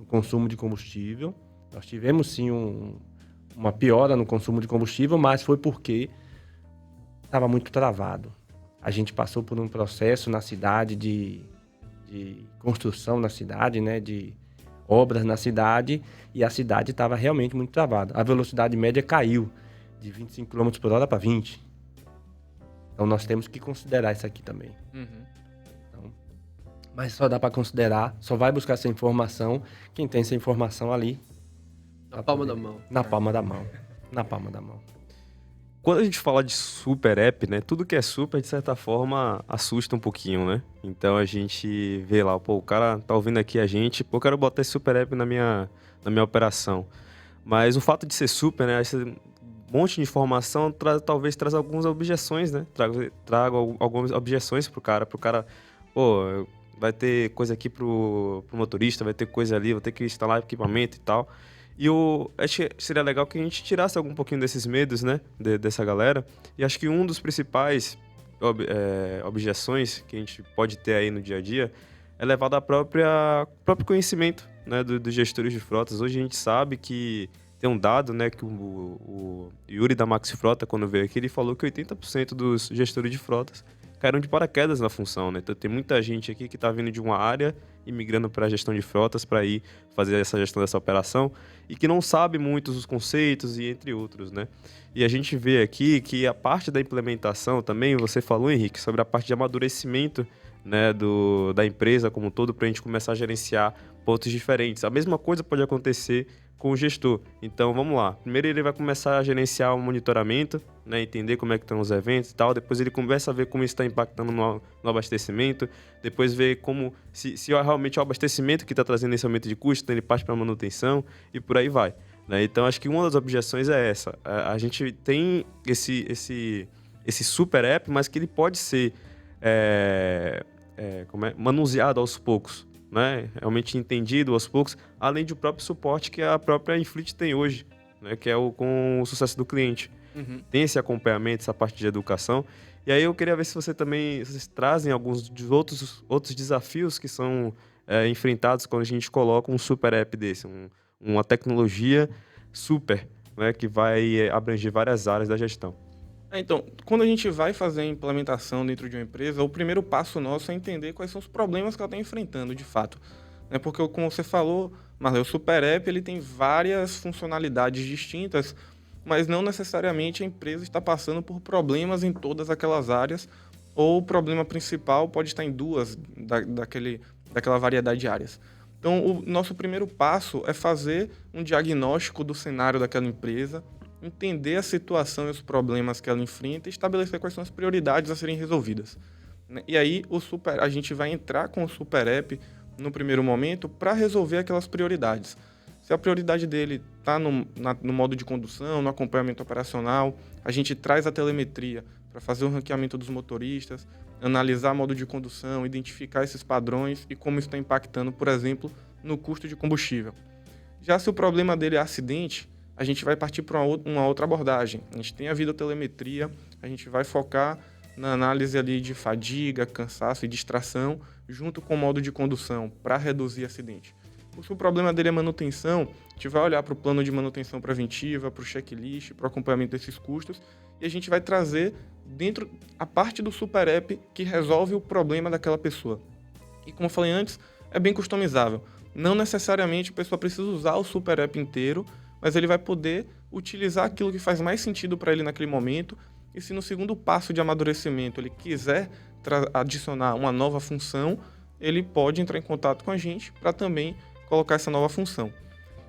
consumo de combustível, nós tivemos sim uma piora no consumo de combustível, mas foi porque estava muito travado. A gente passou por um processo na cidade de construção na cidade, né, de obras na cidade, e a cidade estava realmente muito travada. A velocidade média caiu de 25 km por hora para 20. Então, nós temos que considerar isso aqui também. Uhum. Então, mas só dá para considerar, só vai buscar essa informação quem tem essa informação ali. Na palma da mão. Na palma da mão. Na palma da mão. Quando a gente fala de super app, né? Tudo que é super, de certa forma, assusta um pouquinho, né? Então a gente vê lá, pô, o cara tá ouvindo aqui a gente, pô, eu quero botar esse super app na minha operação. Mas o fato de ser super, né? Esse monte de informação talvez traz algumas objeções, né? Traga algumas objeções pro cara, pô, vai ter coisa aqui pro motorista, vai ter coisa ali, vou ter que instalar equipamento e tal. E acho que seria legal que a gente tirasse algum pouquinho desses medos, né, dessa galera. E acho que um dos principais objeções que a gente pode ter aí no dia a dia é levado ao próprio conhecimento, né, dos gestores de frotas. Hoje a gente sabe que tem um dado, né, que o Yuri da Maxi Frota, quando veio aqui, ele falou que 80% dos gestores de frotas caíram de paraquedas na função, né? Então tem muita gente aqui que está vindo de uma área e migrando para a gestão de frotas para ir fazer essa gestão dessa operação e que não sabe muitos os conceitos e entre outros, né? E a gente vê aqui que a parte da implementação também, você falou, Henrique, sobre a parte de amadurecimento, né, da empresa como um todo, para a gente começar a gerenciar pontos diferentes. A mesma coisa pode acontecer com o gestor. Então, vamos lá. Primeiro ele vai começar a gerenciar o monitoramento, né, entender como é que estão os eventos e tal. Depois ele começa a ver como isso está impactando no abastecimento. Depois ver como, se realmente é o abastecimento que está trazendo esse aumento de custo, então ele parte para a manutenção e por aí vai. Né? Então, acho que uma das objeções é essa. A gente tem esse super app, mas que ele pode ser manuseado aos poucos, né? Realmente entendido aos poucos, além do próprio suporte que a própria Infleet tem hoje, né? Que é com o sucesso do cliente. Uhum. Tem esse acompanhamento, essa parte de educação. E aí eu queria ver se vocês trazem alguns dos outros desafios que são enfrentados quando a gente coloca um super app desse, uma tecnologia super, né? Que vai abranger várias áreas da gestão. Então, quando a gente vai fazer a implementação dentro de uma empresa, o primeiro passo nosso é entender quais são os problemas que ela está enfrentando, de fato. Porque, como você falou, Marley, o Super App ele tem várias funcionalidades distintas, mas não necessariamente a empresa está passando por problemas em todas aquelas áreas, ou o problema principal pode estar em duas daquela variedade de áreas. Então, o nosso primeiro passo é fazer um diagnóstico do cenário daquela empresa, entender a situação e os problemas que ela enfrenta e estabelecer quais são as prioridades a serem resolvidas. E aí a gente vai entrar com o Super App no primeiro momento para resolver aquelas prioridades. Se a prioridade dele está no modo de condução, no acompanhamento operacional, a gente traz a telemetria para fazer o ranqueamento dos motoristas, analisar modo de condução, identificar esses padrões e como isso está impactando, por exemplo, no custo de combustível. Já se o problema dele é acidente, a gente vai partir para uma outra abordagem. A gente tem a videotelemetria, a gente vai focar na análise ali de fadiga, cansaço e distração, junto com o modo de condução, para reduzir acidente. Se o problema dele é manutenção, a gente vai olhar para o plano de manutenção preventiva, para o checklist, para o acompanhamento desses custos, e a gente vai trazer dentro a parte do Super App que resolve o problema daquela pessoa. E como eu falei antes, é bem customizável. Não necessariamente a pessoa precisa usar o Super App inteiro, mas ele vai poder utilizar aquilo que faz mais sentido para ele naquele momento. E se no segundo passo de amadurecimento ele quiser adicionar uma nova função, ele pode entrar em contato com a gente para também colocar essa nova função.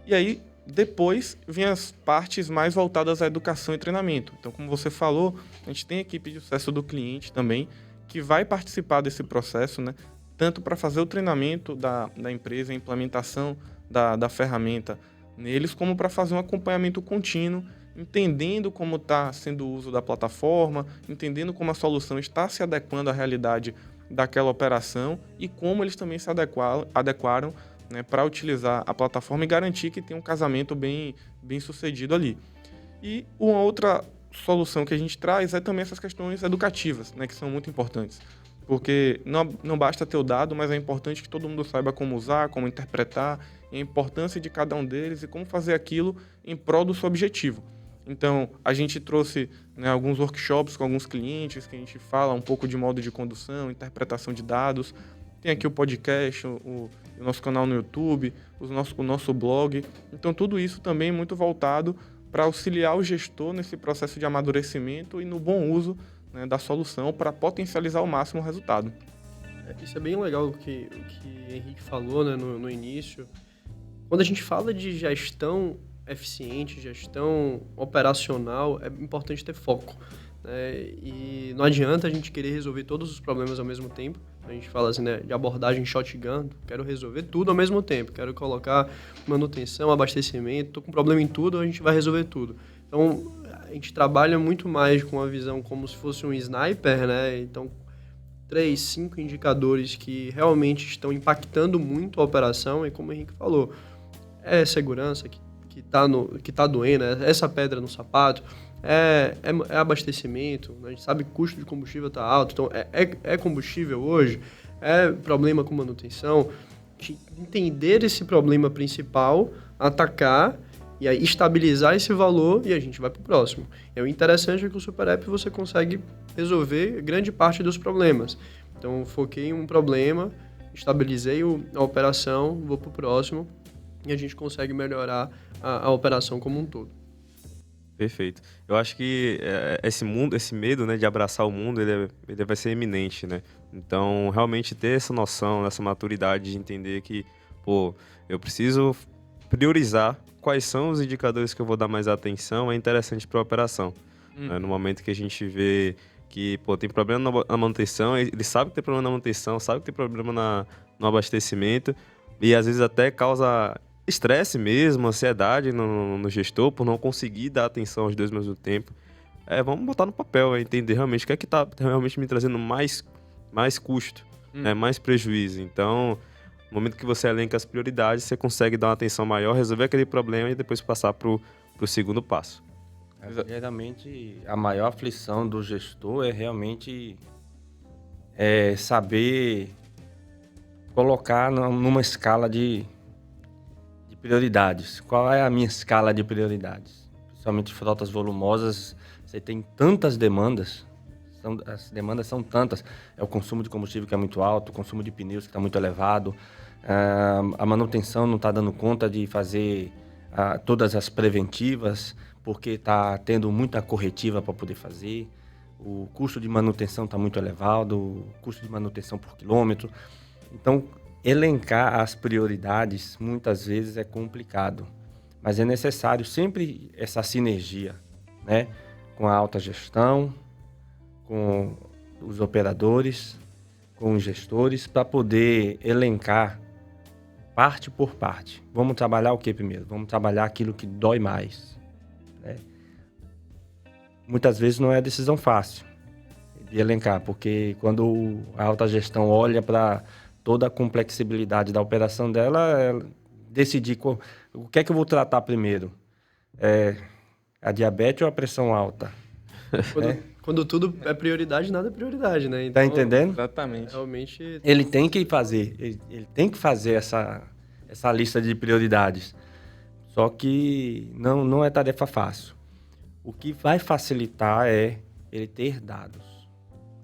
E aí, depois, vem as partes mais voltadas à educação e treinamento. Então, como você falou, a gente tem a equipe de sucesso do cliente também, que vai participar desse processo, né? Tanto para fazer o treinamento da empresa, a implementação da ferramenta neles, como para fazer um acompanhamento contínuo, entendendo como está sendo o uso da plataforma, entendendo como a solução está se adequando à realidade daquela operação e como eles também se adequaram, né, para utilizar a plataforma e garantir que tem um casamento bem sucedido ali. E uma outra solução que a gente traz é também essas questões educativas, né, que são muito importantes. Porque não basta ter o dado, mas é importante que todo mundo saiba como usar, como interpretar, a importância de cada um deles e como fazer aquilo em prol do seu objetivo. Então, a gente trouxe, né, alguns workshops com alguns clientes que a gente fala um pouco de modo de condução, interpretação de dados. Tem aqui o podcast, o nosso canal no YouTube, o nosso blog. Então, tudo isso também é muito voltado para auxiliar o gestor nesse processo de amadurecimento e no bom uso, né, da solução para potencializar ao máximo o resultado. Isso é bem legal o que o Henrique falou, né, no início. Quando a gente fala de gestão eficiente, gestão operacional, é importante ter foco, né? E não adianta a gente querer resolver todos os problemas ao mesmo tempo. A gente fala assim, né, de abordagem shotgun, quero resolver tudo ao mesmo tempo, quero colocar manutenção, abastecimento, estou com problema em tudo, a gente vai resolver tudo. Então, a gente trabalha muito mais com a visão como se fosse um sniper, né? Então, 3, 5 indicadores que realmente estão impactando muito a operação e, como o Henrique falou, é segurança que tá doendo, essa pedra no sapato, é abastecimento, né? A gente sabe que o custo de combustível está alto, então é combustível hoje, é problema com manutenção. Entender esse problema principal, atacar e aí estabilizar esse valor e a gente vai para o próximo. E o interessante é que o Super App você consegue resolver grande parte dos problemas. Então, foquei em um problema, estabilizei a operação, vou para o próximo e a gente consegue melhorar a operação como um todo. Perfeito. Eu acho que esse medo, né, de abraçar o mundo, ele vai ser iminente, né? Então, realmente ter essa noção, essa maturidade de entender que, pô, eu preciso priorizar quais são os indicadores que eu vou dar mais atenção é interessante para a operação. Né? No momento que a gente vê que, pô, tem problema na manutenção, ele sabe que tem problema na manutenção, sabe que tem problema no abastecimento e às vezes até causa estresse mesmo, ansiedade no gestor por não conseguir dar atenção aos dois ao mesmo tempo. Vamos botar no papel, entender realmente o que é que está realmente me trazendo mais custo, né, mais prejuízo. Então, no momento que você elenca as prioridades, você consegue dar uma atenção maior, resolver aquele problema e depois passar para o segundo passo. Geralmente, a maior aflição do gestor é realmente saber colocar numa escala de prioridades. Qual é a minha escala de prioridades? Principalmente frotas volumosas, você tem tantas demandas, as demandas são tantas. É o consumo de combustível que é muito alto, o consumo de pneus que está muito elevado, a manutenção não está dando conta de fazer todas as preventivas, porque está tendo muita corretiva para poder fazer, o custo de manutenção está muito elevado, o custo de manutenção por quilômetro. Então, elencar as prioridades muitas vezes é complicado, mas é necessário sempre essa sinergia, né? Com a alta gestão, com os operadores, com os gestores, para poder elencar parte por parte. Vamos trabalhar o que primeiro? Vamos trabalhar aquilo que dói mais, né? Muitas vezes não é decisão fácil de elencar, porque quando a alta gestão olha para toda a complexibilidade da operação dela, decidir o que é que eu vou tratar primeiro. A diabetes ou a pressão alta? Quando tudo é prioridade, nada é prioridade, né? Então, tá entendendo? Exatamente. Realmente... Ele tem que fazer essa lista de prioridades. Só que não é tarefa fácil. O que vai facilitar é ele ter dados,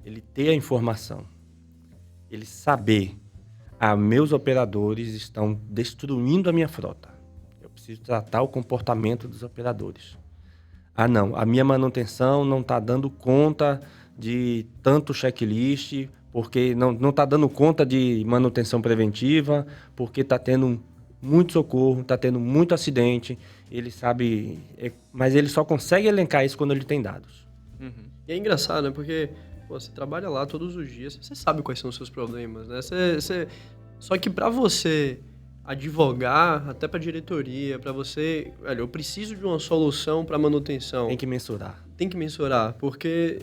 ele ter a informação, ele saber... meus operadores estão destruindo a minha frota. Eu preciso tratar o comportamento dos operadores. Não, a minha manutenção não está dando conta de tanto checklist, porque não está dando conta de manutenção preventiva, porque está tendo muito socorro, está tendo muito acidente. Ele sabe, mas ele só consegue elencar isso quando ele tem dados. E é engraçado, né? Porque... você trabalha lá todos os dias, você sabe quais são os seus problemas, né? Só que para você advogar, até para diretoria, para você... Velho, eu preciso de uma solução para manutenção. Tem que mensurar. Tem que mensurar, porque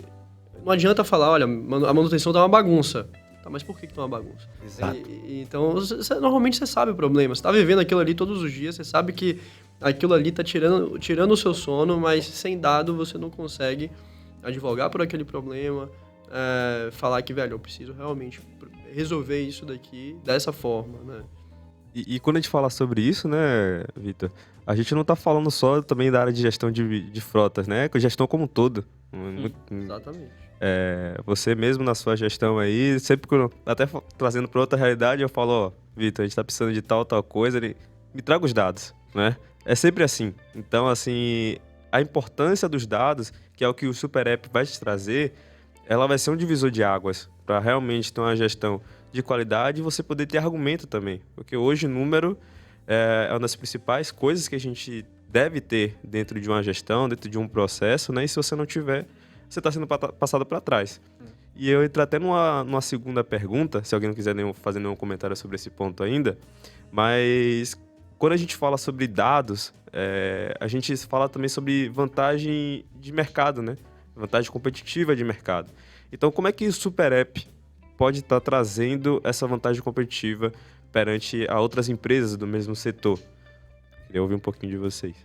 não adianta falar, olha, a manutenção tá uma bagunça. Tá, mas por que tá uma bagunça? Exato. Então, normalmente você sabe o problema. Você tá vivendo aquilo ali todos os dias, você sabe que aquilo ali tá tirando o seu sono, mas sem dado você não consegue advogar por aquele problema, falar que, velho, eu preciso realmente resolver isso daqui dessa forma, né? E quando a gente fala sobre isso, né, Vitor, a gente não tá falando só também da área de gestão de frotas, né? Gestão como um todo. Exatamente. Você mesmo na sua gestão aí, sempre que eu, até trazendo para outra realidade, eu falo, ó, Vitor, a gente tá precisando de tal coisa, me traga os dados, né? É sempre assim. Então, assim, a importância dos dados, que é o que o Super App vai te trazer, ela vai ser um divisor de águas para realmente ter uma gestão de qualidade e você poder ter argumento também. Porque hoje o número é uma das principais coisas que a gente deve ter dentro de uma gestão, dentro de um processo, né? E se você não tiver, você está sendo passado para trás. E eu entro até numa segunda pergunta, se alguém não quiser fazer nenhum comentário sobre esse ponto ainda, mas quando a gente fala sobre dados, a gente fala também sobre vantagem de mercado, né? Vantagem competitiva de mercado. Então, como é que o Super App pode estar trazendo essa vantagem competitiva perante a outras empresas do mesmo setor? Queria ouvir um pouquinho de vocês.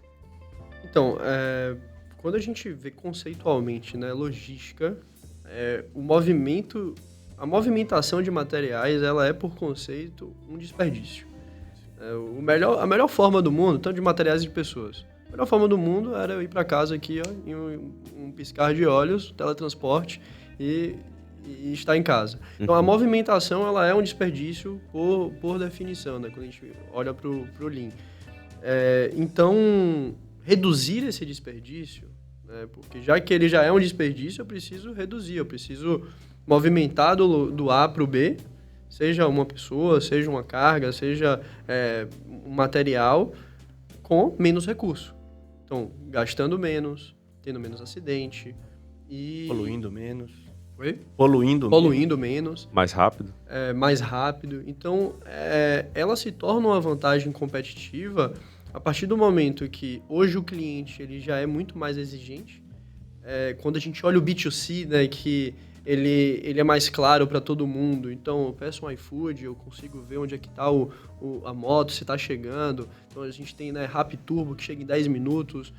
Então, quando a gente vê conceitualmente, né, logística, a movimentação de materiais, ela é, por conceito, um desperdício. A melhor forma do mundo, tanto de materiais e de pessoas, melhor forma do mundo era eu ir para casa aqui, ó, em um piscar de olhos, teletransporte e estar em casa. Então, a movimentação, ela é um desperdício por definição, né? Quando a gente olha para o Lean. Então, reduzir esse desperdício, né? Porque já que ele já é um desperdício, eu preciso reduzir, eu preciso movimentar do A para o B, seja uma pessoa, seja uma carga, seja um material, com menos recurso. Então, gastando menos, tendo menos acidente e... Poluindo menos. Oi? Poluindo menos. Mais rápido. Mais rápido. Então, ela se torna uma vantagem competitiva a partir do momento que hoje o cliente ele já é muito mais exigente. Quando a gente olha o B2C, né, que ele é mais claro para todo mundo. Então, eu peço um iFood, eu consigo ver onde é que está a moto, se está chegando. Então, a gente tem, né, Rappi Turbo, que chega em 10 minutos.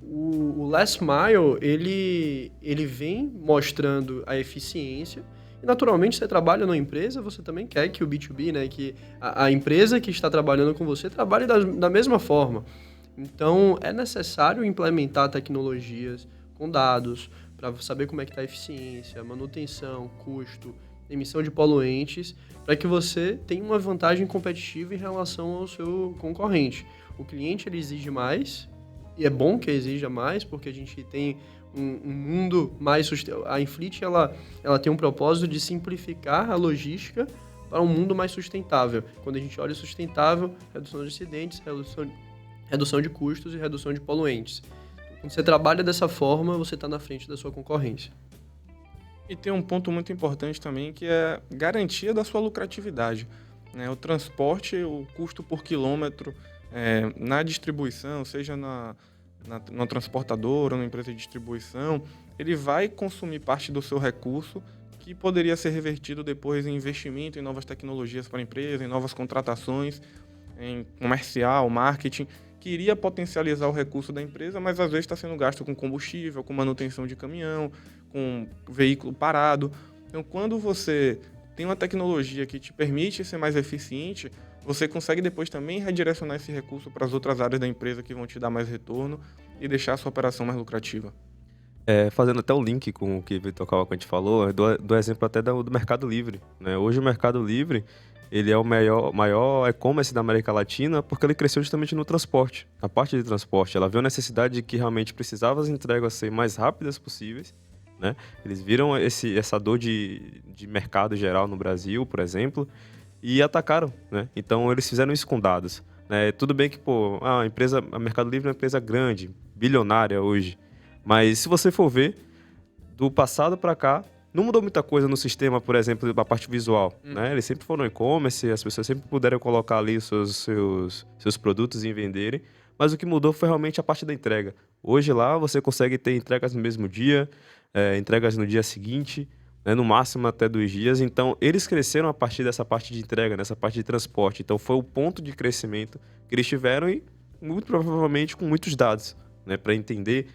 O Last Mile, ele vem mostrando a eficiência. E, naturalmente, você trabalha numa empresa, você também quer que o B2B, né, que a empresa que está trabalhando com você trabalhe da mesma forma. Então, é necessário implementar tecnologias com dados, para saber como é que está a eficiência, manutenção, custo, emissão de poluentes, para que você tenha uma vantagem competitiva em relação ao seu concorrente. O cliente ele exige mais, e é bom que exija mais, porque a gente tem um mundo mais sustentável. A Infleet ela tem um propósito de simplificar a logística para um mundo mais sustentável. Quando a gente olha sustentável, redução de acidentes, redução de custos e redução de poluentes. Quando você trabalha dessa forma, você está na frente da sua concorrência. E tem um ponto muito importante também, que é a garantia da sua lucratividade, né? O transporte, o custo por quilômetro, na distribuição, seja na transportadora ou na empresa de distribuição, ele vai consumir parte do seu recurso que poderia ser revertido depois em investimento em novas tecnologias para a empresa, em novas contratações, em comercial, marketing, que iria potencializar o recurso da empresa, mas às vezes está sendo gasto com combustível, com manutenção de caminhão, com veículo parado. Então, quando você tem uma tecnologia que te permite ser mais eficiente, você consegue depois também redirecionar esse recurso para as outras áreas da empresa que vão te dar mais retorno e deixar a sua operação mais lucrativa. Fazendo até o link com o que o Vitor Cavalcante falou, do exemplo até do Mercado Livre, né? Hoje o Mercado Livre ele é o maior e-commerce da América Latina porque ele cresceu justamente no transporte. A parte de transporte, ela viu a necessidade de que realmente precisava as entregas serem mais rápidas possíveis, né? Eles viram essa dor de mercado geral no Brasil, por exemplo, e atacaram, né? Então eles fizeram isso com dados, né? Tudo bem que a Mercado Livre é uma empresa grande, bilionária hoje, mas se você for ver, do passado para cá, não mudou muita coisa no sistema, por exemplo, a parte visual, né? Eles sempre foram e-commerce, as pessoas sempre puderam colocar ali seus produtos e venderem, mas o que mudou foi realmente a parte da entrega. Hoje lá você consegue ter entregas no mesmo dia, entregas no dia seguinte, né? No máximo até 2 dias. Então, eles cresceram a partir dessa parte de entrega, nessa parte de transporte. Então, foi o ponto de crescimento que eles tiveram e, muito provavelmente, com muitos dados, né? Para entender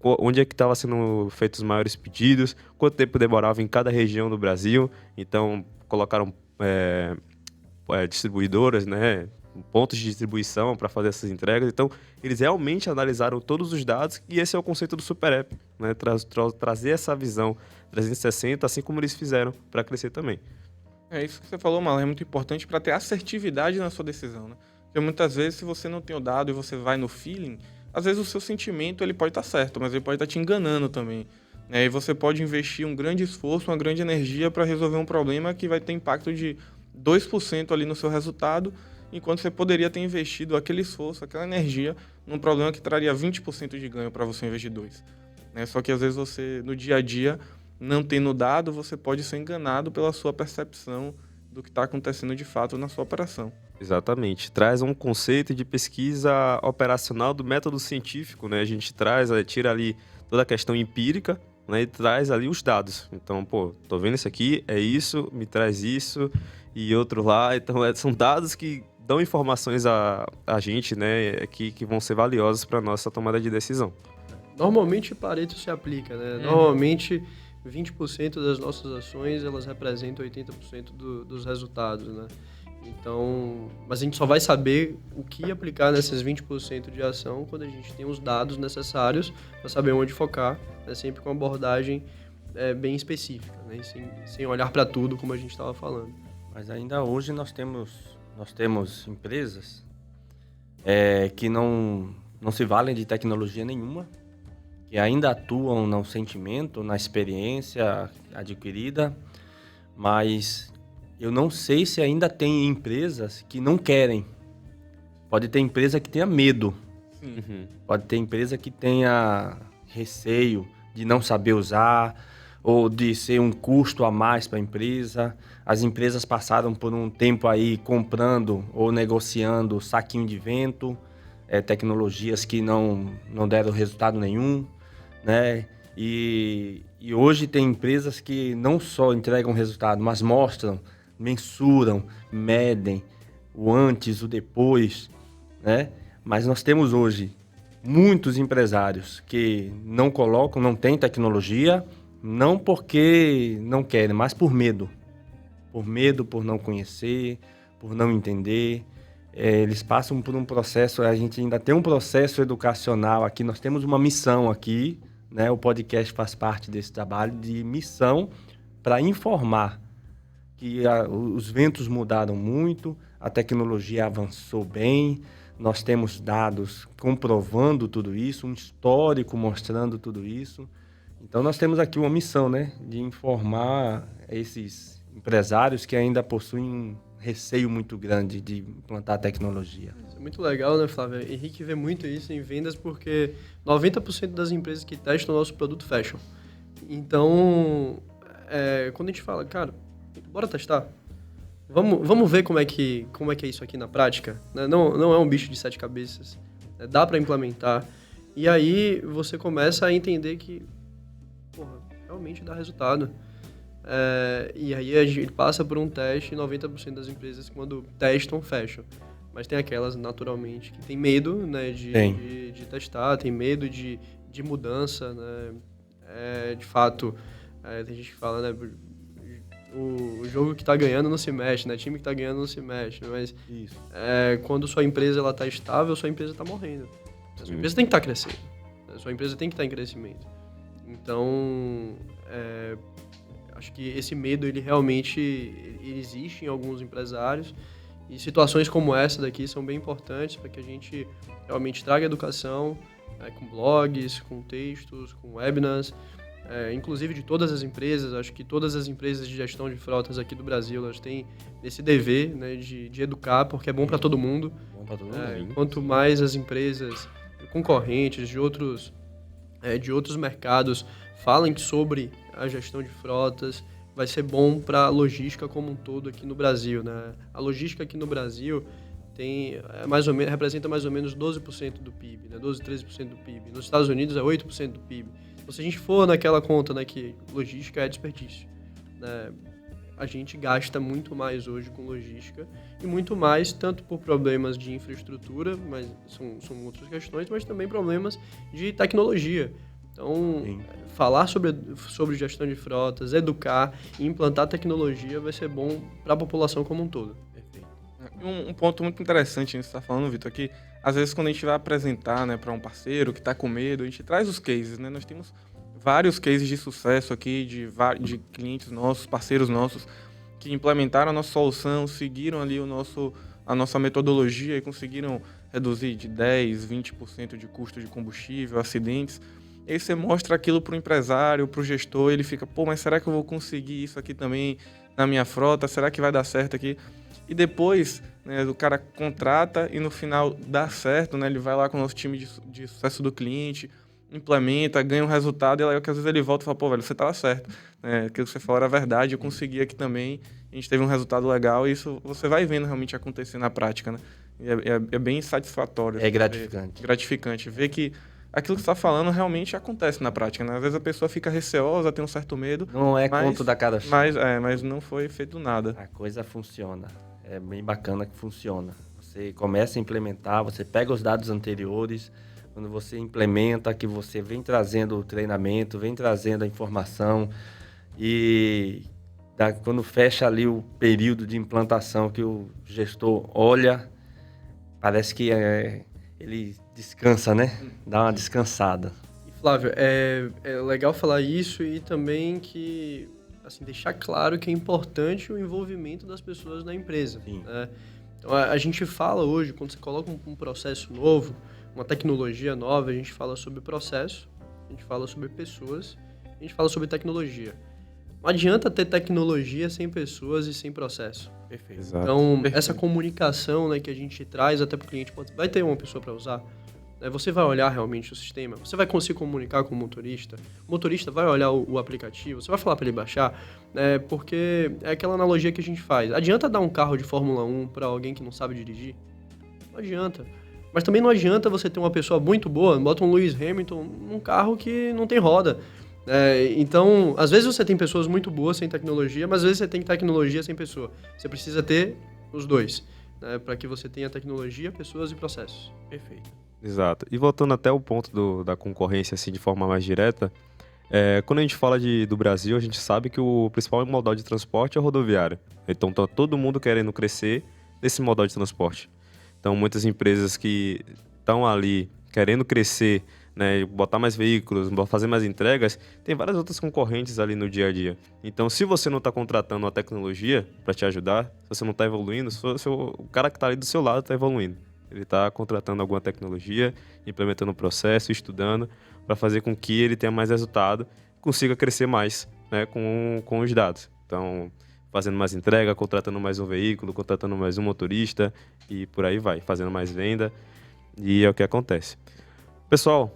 onde é que estavam sendo feitos os maiores pedidos, quanto tempo demorava em cada região do Brasil. Então, colocaram distribuidoras, né, pontos de distribuição para fazer essas entregas. Então, eles realmente analisaram todos os dados e esse é o conceito do Super App, né, trazer essa visão 360, assim como eles fizeram para crescer também. É isso que você falou, Marlon, é muito importante para ter assertividade na sua decisão, né? Porque muitas vezes, se você não tem o dado e você vai no feeling, às vezes o seu sentimento ele pode estar certo, mas ele pode estar te enganando também, né? E você pode investir um grande esforço, uma grande energia para resolver um problema que vai ter impacto de 2% ali no seu resultado, enquanto você poderia ter investido aquele esforço, aquela energia, num problema que traria 20% de ganho para você em vez de 2%. Né? Só que às vezes você, no dia a dia, não tendo dado, você pode ser enganado pela sua percepção do que está acontecendo de fato na sua operação. Exatamente. Traz um conceito de pesquisa operacional do método científico, né? A gente tira ali toda a questão empírica, né? E traz ali os dados. Então, tô vendo isso aqui, é isso, me traz isso e outro lá. Então, são dados que dão informações a gente, né? Que vão ser valiosos para a nossa tomada de decisão. Normalmente, Pareto se aplica, né? Normalmente, 20% das nossas ações, elas representam 80% dos resultados, né? Então, mas a gente só vai saber o que aplicar nessas 20% de ação quando a gente tem os dados necessários para saber onde focar, né? Sempre com abordagem bem específica, né? Sem olhar para tudo, como a gente estava falando. Mas ainda hoje nós temos empresas que não se valem de tecnologia nenhuma, que ainda atuam no sentimento, na experiência adquirida, mas eu não sei se ainda tem empresas que não querem. Pode ter empresa que tenha medo. Uhum. Pode ter empresa que tenha receio de não saber usar ou de ser um custo a mais para a empresa. As empresas passaram por um tempo aí comprando ou negociando saquinho de vento, tecnologias que não deram resultado nenhum, né? E hoje tem empresas que não só entregam resultado, mas mostram, mensuram, medem o antes, o depois, né? Mas nós temos hoje muitos empresários que não colocam, não têm tecnologia, não porque não querem, mas por medo. Por medo, por não conhecer, por não entender. Eles passam por um processo, a gente ainda tem um processo educacional aqui, nós temos uma missão aqui, né? O podcast faz parte desse trabalho de missão para informar que os ventos mudaram muito, a tecnologia avançou bem, nós temos dados comprovando tudo isso, um histórico mostrando tudo isso. Então nós temos aqui uma missão, né, de informar esses empresários que ainda possuem um receio muito grande de implantar tecnologia. Isso é muito legal, né, Flávio? Henrique vê muito isso em vendas porque 90% das empresas que testam o nosso produto fecham. Então, quando a gente fala, cara, bora testar, vamos ver como é que é isso aqui na prática, né? Não é um bicho de 7 cabeças, né? Dá para implementar. E aí você começa a entender que, porra, realmente dá resultado. E aí a gente passa por um teste e 90% das empresas, quando testam, fecham. Mas tem aquelas, naturalmente, que tem medo, né, de testar, tem medo de mudança, né? De fato, tem gente que fala, né, o jogo que está ganhando não se mexe, né? O time que está ganhando não se mexe, mas Isso. Quando sua empresa está estável, sua empresa está morrendo. A sua empresa tem que estar crescendo. A sua empresa tem que estar em crescimento. Então, acho que esse medo, ele realmente ele existe em alguns empresários, e situações como essa daqui são bem importantes para que a gente realmente traga educação, com blogs, com textos, com webinars, inclusive de todas as empresas. Acho que todas as empresas de gestão de frotas aqui do Brasil, elas têm esse dever, né, de educar, porque é bom para todo mundo. Bom para todo mundo. Quanto mais as empresas concorrentes de outros mercados falem sobre a gestão de frotas, vai ser bom para a logística como um todo aqui no Brasil, né? A logística aqui no Brasil representa mais ou menos 12% do PIB, né? 12, 13% do PIB. Nos Estados Unidos é 8% do PIB. Então, se a gente for naquela conta, né, que logística é desperdício, né? A gente gasta muito mais hoje com logística, e muito mais tanto por problemas de infraestrutura, mas são outras questões, mas também problemas de tecnologia. Então, falar sobre gestão de frotas, educar e implantar tecnologia vai ser bom para a população como um todo. Perfeito. Um ponto muito interessante que você está falando, Vitor, que às vezes quando a gente vai apresentar, né, para um parceiro que está com medo, a gente traz os cases, né? Nós temos vários cases de sucesso aqui de clientes nossos, parceiros nossos, que implementaram a nossa solução, seguiram ali a nossa metodologia e conseguiram reduzir de 10%, 20% de custo de combustível, acidentes. E aí você mostra aquilo para o empresário, para o gestor, ele fica, pô, mas será que eu vou conseguir isso aqui também na minha frota? Será que vai dar certo aqui? E depois, né, o cara contrata e no final dá certo, né? Ele vai lá com o nosso time de sucesso do cliente, implementa, ganha um resultado, e aí que às vezes ele volta e fala, pô, velho, você estava certo. Aquilo que você falou era verdade, eu consegui aqui também, a gente teve um resultado legal, e isso você vai vendo realmente acontecer na prática, né? É bem satisfatório. É gratificante. Gratificante. Ver que aquilo que você está falando realmente acontece na prática, né? Às vezes a pessoa fica receosa, tem um certo medo. Não é conto da cada cheia. Mas não foi feito nada. A coisa funciona. É bem bacana que funciona. Você começa a implementar, você pega os dados anteriores, quando você implementa, que você vem trazendo o treinamento, vem trazendo a informação, e quando fecha ali o período de implantação que o gestor olha, parece que ele descansa, né? Dá uma descansada. E, Flávio, é legal falar isso e também que, assim, deixar claro que é importante o envolvimento das pessoas na empresa. Sim. Né? Então, a gente fala hoje, quando você coloca um processo novo, uma tecnologia nova, a gente fala sobre processo, a gente fala sobre pessoas, a gente fala sobre tecnologia. Não adianta ter tecnologia sem pessoas e sem processo. Perfeito. Exato. Então, Perfeito. essa comunicação, né, que a gente traz até para o cliente, vai ter uma pessoa para usar, né, você vai olhar realmente o sistema, você vai conseguir comunicar com o motorista vai olhar o aplicativo, você vai falar para ele baixar, né, porque é aquela analogia que a gente faz. Adianta dar um carro de Fórmula 1 para alguém que não sabe dirigir? Não adianta. Mas também não adianta você ter uma pessoa muito boa, bota um Lewis Hamilton num carro que não tem roda. Então, às vezes você tem pessoas muito boas sem tecnologia, mas às vezes você tem tecnologia sem pessoa. Você precisa ter os dois, né, para que você tenha tecnologia, pessoas e processos. Perfeito. Exato. E voltando até o ponto da concorrência, assim, de forma mais direta, quando a gente fala do Brasil, a gente sabe que o principal modal de transporte é o rodoviário. Então, tá todo mundo querendo crescer nesse modal de transporte. Então, muitas empresas que estão ali querendo crescer, né, botar mais veículos, fazer mais entregas, tem várias outras concorrentes ali no dia a dia. Então, se você não está contratando uma tecnologia para te ajudar, se você não está evoluindo, o cara que está ali do seu lado está evoluindo. Ele está contratando alguma tecnologia, implementando o processo, estudando, para fazer com que ele tenha mais resultado, consiga crescer mais, né, com os dados. Então, fazendo mais entrega, contratando mais um veículo, contratando mais um motorista e por aí vai, fazendo mais venda. E é o que acontece. Pessoal,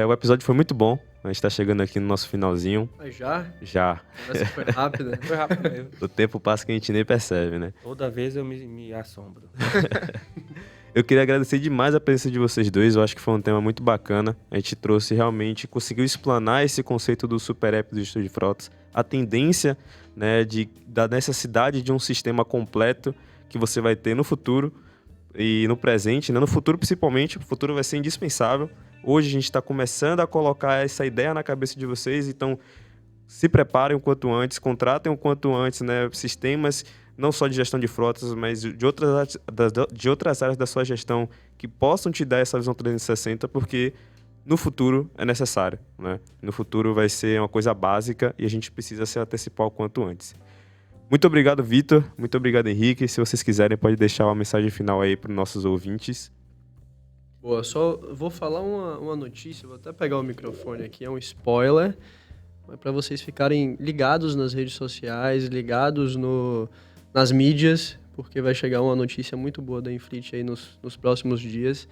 o episódio foi muito bom. A gente está chegando aqui no nosso finalzinho. Mas já? Já. Essa foi rápida. Foi rápido mesmo. O tempo passa que a gente nem percebe, né? Toda vez eu me assombro. Eu queria agradecer demais a presença de vocês dois. Eu acho que foi um tema muito bacana. A gente trouxe realmente, conseguiu explanar esse conceito do super app do gestor de frotas, a tendência, né, da necessidade de um sistema completo que você vai ter no futuro e no presente, né? No futuro principalmente. O futuro vai ser indispensável. Hoje a gente está começando a colocar essa ideia na cabeça de vocês, então se preparem o quanto antes, contratem o quanto antes, né, sistemas não só de gestão de frotas, mas de outras áreas da sua gestão que possam te dar essa visão 360, porque no futuro é necessário, né? No futuro vai ser uma coisa básica e a gente precisa se antecipar o quanto antes. Muito obrigado, Vitor. Muito obrigado, Henrique. Se vocês quiserem, pode deixar uma mensagem final aí para os nossos ouvintes. Boa, só vou falar uma notícia, vou até pegar o microfone aqui, é um spoiler, mas para vocês ficarem ligados nas redes sociais, ligados nas mídias, porque vai chegar uma notícia muito boa da Inflit aí nos próximos dias.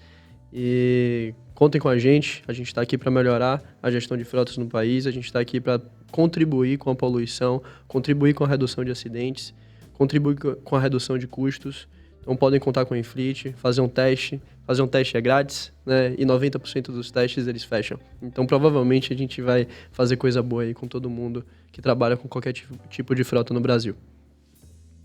E contem com a gente está aqui para melhorar a gestão de frotas no país, a gente está aqui para contribuir com a poluição, contribuir com a redução de acidentes, contribuir com a redução de custos. Então podem contar com a Inflit, fazer um teste é grátis, né? E 90% dos testes eles fecham. Então provavelmente a gente vai fazer coisa boa aí com todo mundo que trabalha com qualquer tipo de frota no Brasil.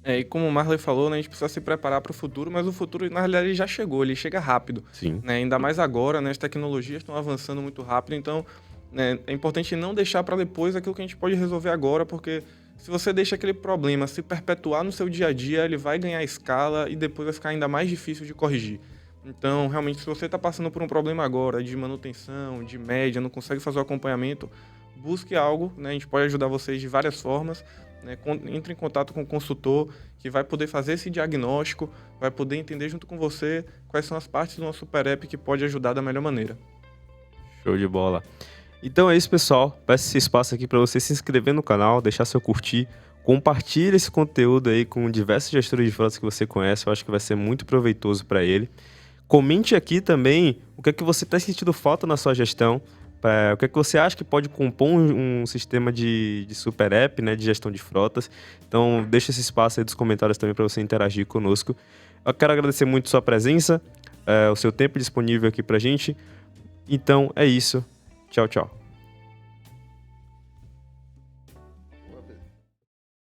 E como o Marley falou, né, a gente precisa se preparar para o futuro, mas o futuro, na realidade, ele já chegou, ele chega rápido. Sim. Né? Ainda mais agora, né, as tecnologias estão avançando muito rápido, então né, é importante não deixar para depois aquilo que a gente pode resolver agora, porque se você deixa aquele problema se perpetuar no seu dia a dia, ele vai ganhar escala e depois vai ficar ainda mais difícil de corrigir. Então, realmente, se você está passando por um problema agora de manutenção, de média, não consegue fazer o acompanhamento, busque algo, né? A gente pode ajudar vocês de várias formas, né? Entre em contato com o consultor que vai poder fazer esse diagnóstico, vai poder entender junto com você quais são as partes do nosso super app que pode ajudar da melhor maneira. Show de bola. Então é isso, pessoal. Peço esse espaço aqui para você se inscrever no canal, deixar seu curtir, compartilhe esse conteúdo aí com diversos gestores de frotas que você conhece. Eu acho que vai ser muito proveitoso para ele. Comente aqui também o que é que você está sentindo falta na sua gestão, o que é que você acha que pode compor um sistema de super app, né, de gestão de frotas. Então, deixa esse espaço aí dos comentários também para você interagir conosco. Eu quero agradecer muito a sua presença, o seu tempo disponível aqui para a gente. Então, é isso. Tchau, tchau.